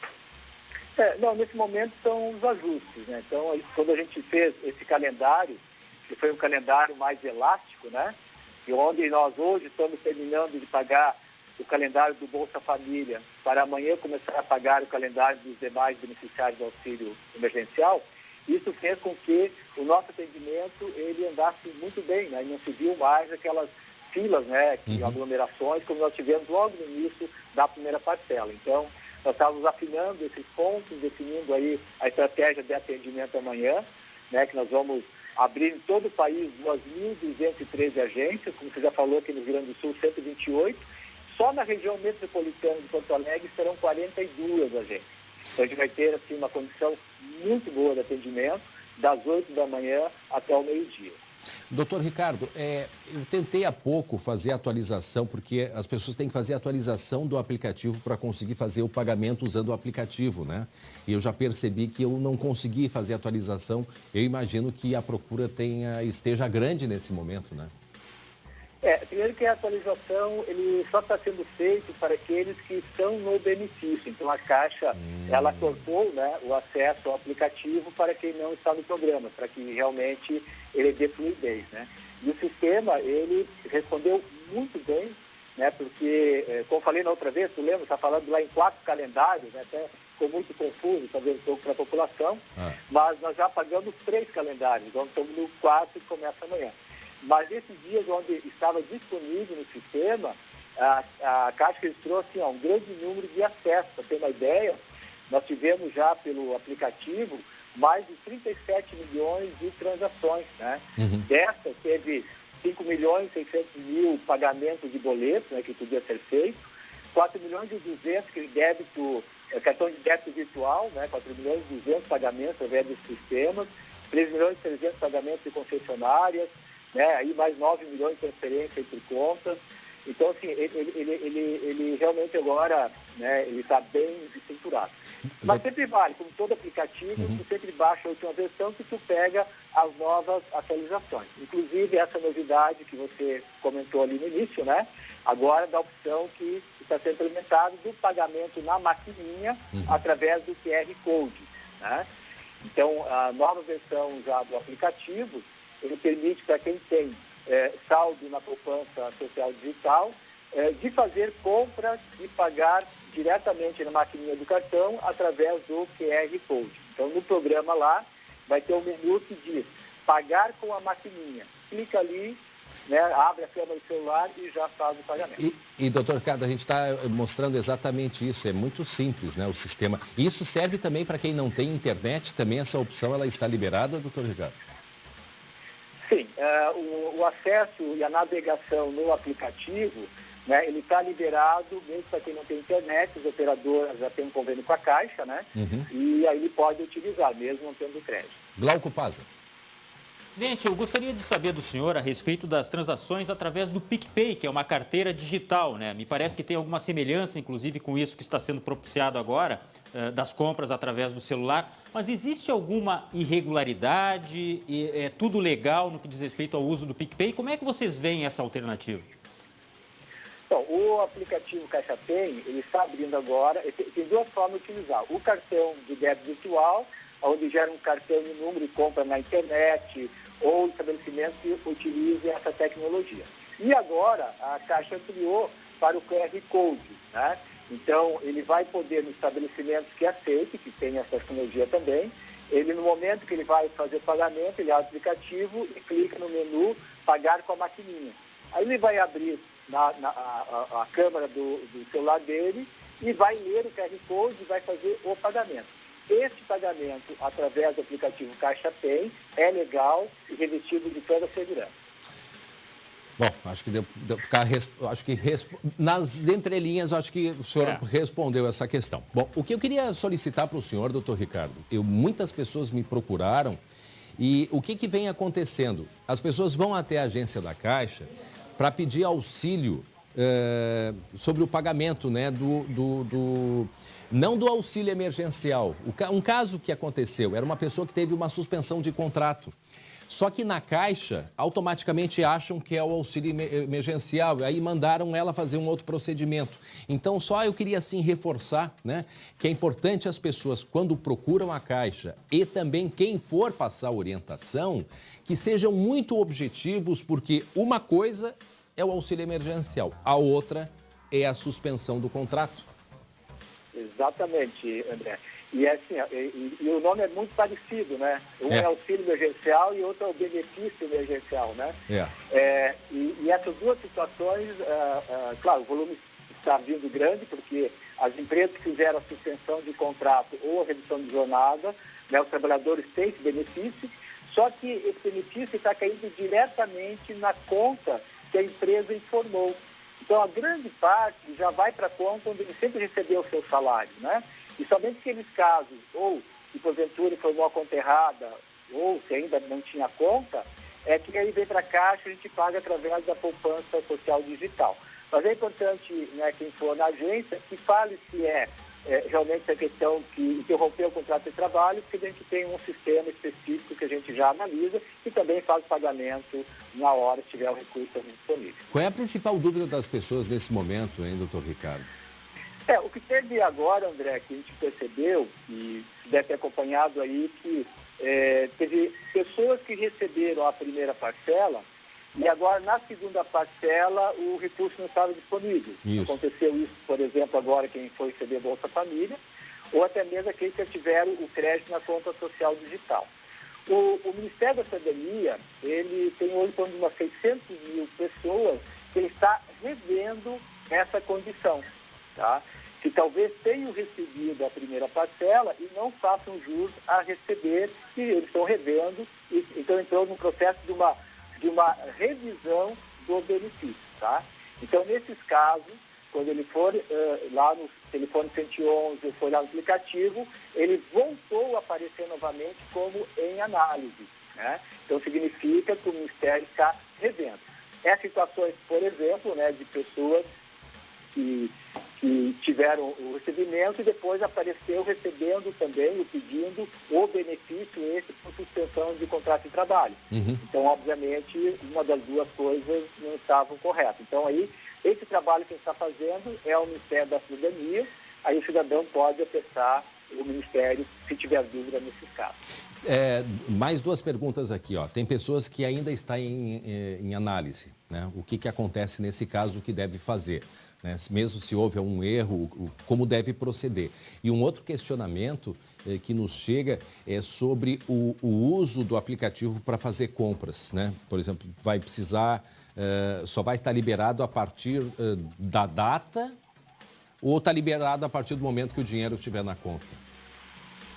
Não, nesse momento são os ajustes, né? Então, quando a gente fez esse calendário, que foi um calendário mais elástico, né? E onde nós hoje estamos terminando de pagar o calendário do Bolsa Família para amanhã começar a pagar o calendário dos demais beneficiários do auxílio emergencial, isso fez com que o nosso atendimento ele andasse muito bem, né? E não se viu mais aquelas filas, né? Aglomerações, como nós tivemos logo no início da primeira parcela. Então, nós estávamos afinando esses pontos, definindo aí a estratégia de atendimento amanhã, né, que nós vamos abrir em todo o país 2.213 agências, como você já falou aqui no Rio Grande do Sul, 128. Só na região metropolitana de Porto Alegre serão 42 agências. Então a gente vai ter assim, uma condição muito boa de atendimento, das 8 da manhã até o meio-dia. Doutor Ricardo, eu tentei há pouco fazer a atualização, porque as pessoas têm que fazer a atualização do aplicativo para conseguir fazer o pagamento usando o aplicativo, né? E eu já percebi que eu não consegui fazer a atualização. Eu imagino que a procura esteja grande nesse momento, né? Primeiro que a atualização ele só está sendo feito para aqueles que estão no benefício. Então, a Caixa, ela cortou, né, o acesso ao aplicativo para quem não está no programa, para que realmente ele dê fluidez, né? E o sistema, ele respondeu muito bem, né, porque, como falei na outra vez, tu lembra, está falando lá em 4 calendários, né, até ficou muito confuso, talvez um pouco para a população, mas nós já pagamos 3 calendários, então estamos no 4 que começa amanhã. Mas nesses dias onde estava disponível no sistema, a Caixa registrou assim, um grande número de acessos. Para ter uma ideia, nós tivemos já pelo aplicativo mais de 37 milhões de transações, né? Dessas, teve 5.600.000 pagamentos de boletos, né, que podia ser feito, 4.200.000 que débito, cartão de débito virtual, né, 4.200.000 pagamentos através dos sistemas, 3.300.000 pagamentos de concessionárias, né, aí mais 9 milhões de transferências entre contas, Então, assim, ele realmente agora, né, ele está bem estruturado. Mas sempre vale, como todo aplicativo, tu sempre baixa a última versão que tu pega as novas atualizações. Inclusive, essa novidade que você comentou ali no início, né? Agora da opção que está sendo implementada do pagamento na maquininha através do QR Code, né? Então, a nova versão já do aplicativo, ele permite para quem tem saldo na poupança social digital, de fazer compras e pagar diretamente na maquininha do cartão através do QR Code. Então, no programa lá, vai ter um menu que diz pagar com a maquininha. Clica ali, né, abre a câmera do celular e já faz o pagamento. E doutor Ricardo, a gente está mostrando exatamente isso, é muito simples, né, o sistema. Isso serve também para quem não tem internet, também essa opção ela está liberada, doutor Ricardo? Sim, o acesso e a navegação no aplicativo, né, ele está liberado, mesmo para quem não tem internet, os operadores já têm um convênio com a Caixa, né? E aí ele pode utilizar, mesmo não tendo crédito. Glauco Paza. Presidente, eu gostaria de saber do senhor a respeito das transações através do PicPay, que é uma carteira digital, né? Me parece que tem alguma semelhança, inclusive, com isso que está sendo propiciado agora, das compras através do celular. Mas existe alguma irregularidade? E é tudo legal no que diz respeito ao uso do PicPay? Como é que vocês veem essa alternativa? Então, o aplicativo Caixa Tem, ele está abrindo agora, tem duas formas de utilizar. O cartão de débito virtual, onde gera um cartão de número e compra na internet, ou estabelecimentos que utilizem essa tecnologia. E agora, a Caixa criou para o QR Code, né? Então, ele vai poder, nos estabelecimentos que aceitem, que tem essa tecnologia também, ele, no momento que ele vai fazer o pagamento, ele abre o aplicativo e clica no menu Pagar com a maquininha. Aí ele vai abrir a câmera do celular dele e vai ler o QR Code e vai fazer o pagamento. Este pagamento, através do aplicativo Caixa Tem, é legal e revestido de toda a segurança. Bom, acho que deu ficar, acho que nas entrelinhas, acho que o senhor respondeu essa questão. Bom, o que eu queria solicitar para o senhor, doutor Ricardo, muitas pessoas me procuraram e o que vem acontecendo? As pessoas vão até a agência da Caixa para pedir auxílio sobre o pagamento, né, não do auxílio emergencial. Um caso que aconteceu, era uma pessoa que teve uma suspensão de contrato. Só que na Caixa, automaticamente acham que é o auxílio emergencial. E aí mandaram ela fazer um outro procedimento. Então, só eu queria, assim, reforçar, né, que é importante as pessoas, quando procuram a Caixa e também quem for passar orientação, que sejam muito objetivos, porque uma coisa é o auxílio emergencial, a outra é a suspensão do contrato. Exatamente, André. E assim, e o nome é muito parecido, né? Um é auxílio emergencial e outro é o benefício emergencial, né? E essas duas situações, claro, o volume está vindo grande, porque as empresas que fizeram a suspensão de contrato ou a redução de jornada, né, os trabalhadores têm esse benefício, só que esse benefício está caindo diretamente na conta que a empresa informou. Então, a grande parte já vai para a conta onde ele sempre recebeu o seu salário, né? E somente aqueles casos, ou se porventura informou a conta errada, ou se ainda não tinha conta, é que aí vem para a Caixa e a gente paga através da poupança social digital. Mas é importante, né, quem for na agência, que fale se realmente a questão que interrompeu o contrato de trabalho, porque a gente tem um sistema específico que a gente já analisa e também faz o pagamento na hora que tiver o recurso disponível. Qual é a principal dúvida das pessoas nesse momento, hein, doutor Ricardo? O que teve agora, André, que a gente percebeu, e deve ter acompanhado aí, que teve pessoas que receberam a primeira parcela e agora, na segunda parcela, o recurso não estava disponível. Isso. Aconteceu isso, por exemplo, agora quem foi receber Bolsa Família, ou até mesmo aqueles que tiveram o crédito na conta social digital. O Ministério da Cidadania, ele tem hoje em torno de umas 600 mil pessoas que ele está revendo essa condição, tá? Que talvez tenham recebido a primeira parcela e não façam jus a receber, e eles estão revendo, e então entrou num processo de uma revisão do benefício, tá? Então, nesses casos, quando ele for lá no telefone 111, ou for lá no aplicativo, ele voltou a aparecer novamente como em análise, né? Então, significa que o Ministério está revendo. situações, por exemplo, né, de pessoas que tiveram o recebimento e depois apareceu recebendo também, ou pedindo o benefício esse por suspensão de contrato de trabalho. Então, obviamente, uma das duas coisas não estavam corretas. Então, aí, esse trabalho que a gente está fazendo é o Ministério da Cidadania, aí o cidadão pode acessar o Ministério se tiver dúvida nesses casos. Mais duas perguntas aqui, ó. Tem pessoas que ainda estão em análise, né? O que acontece nesse caso, o que deve fazer, né? Mesmo se houve um erro, como deve proceder. E um outro questionamento que nos chega é sobre o uso do aplicativo para fazer compras, né? Por exemplo, vai precisar, só vai estar liberado a partir da data ou está liberado a partir do momento que o dinheiro estiver na conta?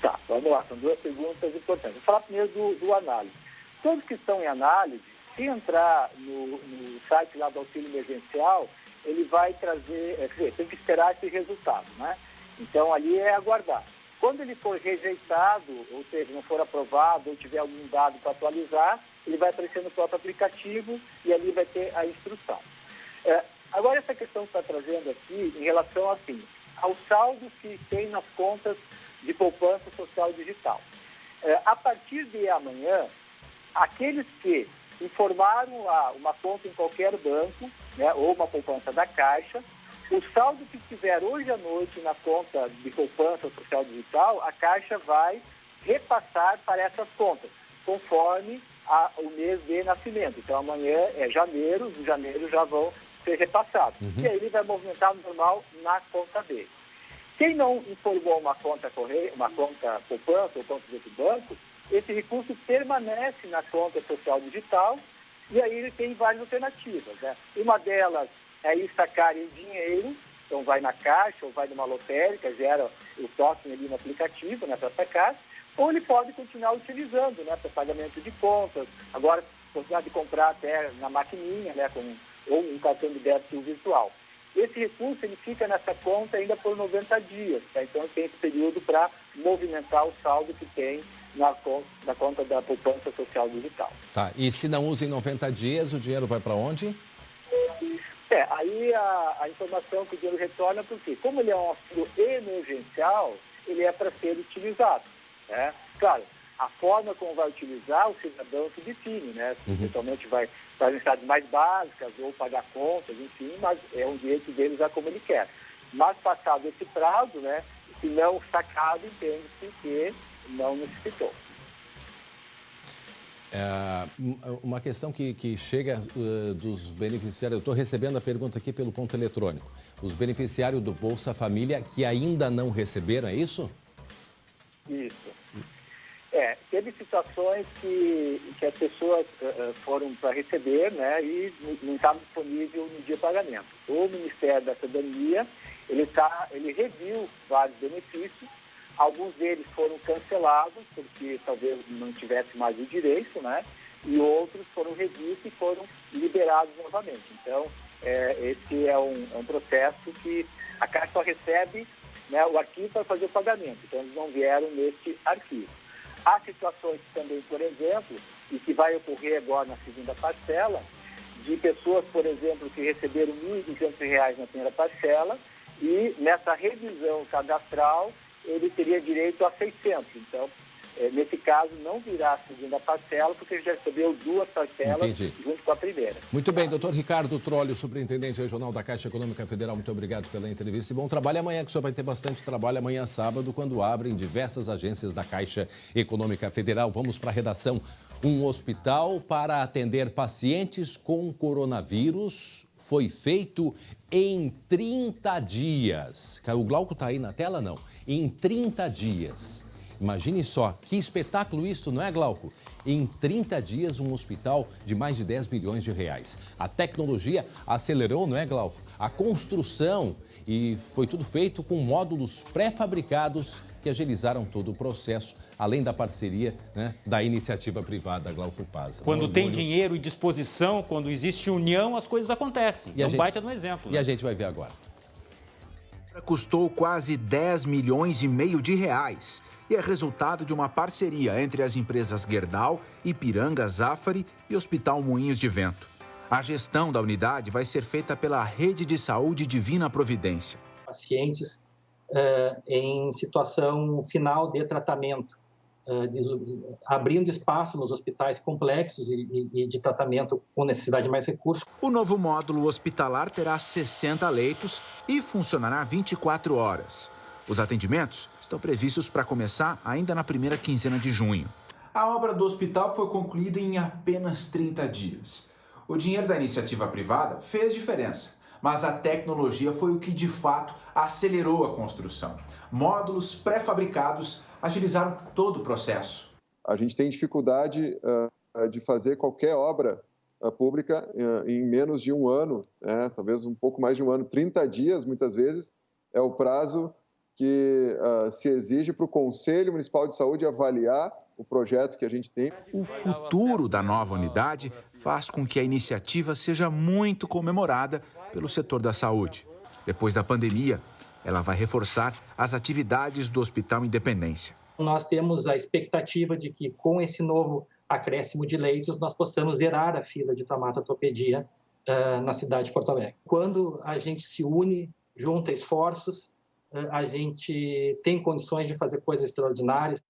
Tá, vamos lá, são duas perguntas importantes. Vou falar primeiro do análise. Todos que estão em análise, se entrar no site lá do auxílio emergencial, ele vai trazer, quer dizer, tem que esperar esse resultado, né? Então, ali é aguardar. Quando ele for rejeitado, ou seja, não for aprovado, ou tiver algum dado para atualizar, ele vai aparecer no próprio aplicativo e ali vai ter a instrução. Agora, essa questão que está trazendo aqui, em relação, assim, ao saldo que tem nas contas de poupança social digital. A partir de amanhã, aqueles que informaram uma conta em qualquer banco, né, ou uma poupança da Caixa, o saldo que tiver hoje à noite na conta de poupança social digital, a Caixa vai repassar para essas contas, conforme o mês de nascimento. Então, amanhã é janeiro, os de janeiro já vão ser repassados. E aí ele vai movimentar normal na conta dele. Quem não informou uma conta poupança ou conta de outro banco, esse recurso permanece na conta social digital e aí ele tem várias alternativas, né? Uma delas é ir sacar em dinheiro, então vai na Caixa ou vai numa lotérica, gera o token ali no aplicativo, né, para sacar, ou ele pode continuar utilizando, né, para pagamento de contas, agora possibilidade de comprar até na maquininha, né, ou um cartão de débito virtual. Esse recurso ele fica nessa conta ainda por 90 dias, tá? Então tem esse período para movimentar o saldo que tem na conta da poupança social digital. Tá, e se não usa em 90 dias, o dinheiro vai para onde? Aí a informação que o dinheiro retorna, porque como ele é um auxílio emergencial, ele é para ser utilizado, né? Claro, a forma como vai utilizar, o cidadão que define, né? Eventualmente vai para necessidades mais básicas ou pagar contas, enfim, mas é um direito deles a como ele quer. Mas passado esse prazo, né? Se não sacado, entende-se que não necessitou. Uma questão que chega dos beneficiários, eu estou recebendo a pergunta aqui pelo ponto eletrônico. Os beneficiários do Bolsa Família que ainda não receberam, é isso? Isso. Teve situações que as pessoas foram para receber, né, e não estava disponível no dia de pagamento. O Ministério da Cidadania, ele reviu vários benefícios, alguns deles foram cancelados, porque talvez não tivesse mais o direito, né, e outros foram revistos e foram liberados novamente. Então, esse é um processo que a Caixa só recebe, né, o arquivo para fazer o pagamento, então eles não vieram neste arquivo. Há situações também, por exemplo, e que vai ocorrer agora na segunda parcela, de pessoas, por exemplo, que receberam R$ 1.200 na primeira parcela e nessa revisão cadastral ele teria direito a 600. Então, nesse caso, não virá a segunda parcela, porque ele já recebeu duas parcelas junto com a primeira. Muito bem, doutor Ricardo Trolli, superintendente regional da Caixa Econômica Federal, muito obrigado pela entrevista e bom trabalho amanhã, que o senhor vai ter bastante trabalho amanhã sábado, quando abrem diversas agências da Caixa Econômica Federal. Vamos para a redação. Um hospital para atender pacientes com coronavírus foi feito em 30 dias. O Glauco está aí na tela, não? Em 30 dias. Imagine só, que espetáculo isso, não é, Glauco? Em 30 dias, um hospital de mais de 10 bilhões de reais. A tecnologia acelerou, não é, Glauco? A construção e foi tudo feito com módulos pré-fabricados que agilizaram todo o processo, além da parceria, né, da iniciativa privada Glauco Paz. Quando tem dinheiro e disposição, quando existe união, as coisas acontecem. É um baita de um exemplo. E a gente vai ver agora. Custou quase 10 milhões e meio de reais e é resultado de uma parceria entre as empresas Gerdau, Ipiranga, Zafari e Hospital Moinhos de Vento. A gestão da unidade vai ser feita pela Rede de Saúde Divina Providência. Pacientes em situação final de tratamento, abrindo espaço nos hospitais complexos e de tratamento com necessidade de mais recursos. O novo módulo hospitalar terá 60 leitos e funcionará 24 horas. Os atendimentos estão previstos para começar ainda na primeira quinzena de junho. A obra do hospital foi concluída em apenas 30 dias. O dinheiro da iniciativa privada fez diferença, mas a tecnologia foi o que de fato acelerou a construção. Módulos pré-fabricados agilizaram todo o processo. A gente tem dificuldade de fazer qualquer obra pública em menos de um ano, talvez um pouco mais de um ano, 30 dias muitas vezes, é o prazo que se exige para o Conselho Municipal de Saúde avaliar o projeto que a gente tem. O futuro da nova unidade faz com que a iniciativa seja muito comemorada pelo setor da saúde. Depois da pandemia, ela vai reforçar as atividades do Hospital Independência. Nós temos a expectativa de que, com esse novo acréscimo de leitos, nós possamos zerar a fila de traumato-ortopedia na cidade de Porto Alegre. Quando a gente se une, junta esforços, a gente tem condições de fazer coisas extraordinárias.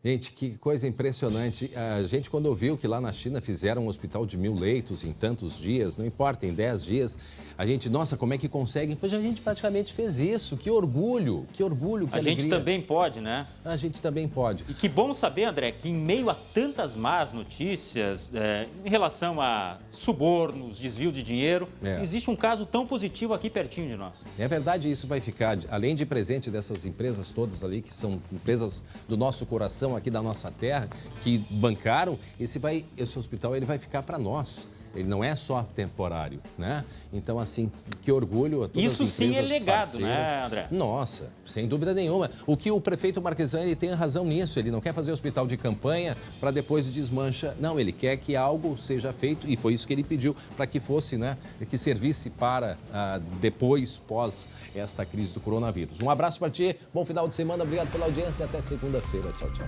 Gente, que coisa impressionante. A gente, quando ouviu que lá na China fizeram um hospital de 1000 leitos em tantos dias, não importa, em 10 dias, a gente, nossa, como é que conseguem? Pois a gente praticamente fez isso. Que orgulho, que alegria. A gente também pode, né? A gente também pode. E que bom saber, André, que em meio a tantas más notícias em relação a subornos, desvio de dinheiro, existe um caso tão positivo aqui pertinho de nós. É verdade, isso vai ficar, além de presente dessas empresas todas ali, que são empresas do nosso coração, aqui da nossa terra, que bancaram, esse hospital ele vai ficar para nós. Ele não é só temporário, né? Então, assim, que orgulho a todas as empresas parceiras. Isso sim é legado, parceiras. né, André? Nossa, sem dúvida nenhuma. O que o prefeito Marquesan, ele tem razão nisso. Ele não quer fazer hospital de campanha para depois desmancha. Não, ele quer que algo seja feito, e foi isso que ele pediu, para que fosse, né, que servisse para depois, pós esta crise do coronavírus. Um abraço para ti, bom final de semana, obrigado pela audiência, até segunda-feira. Tchau, tchau.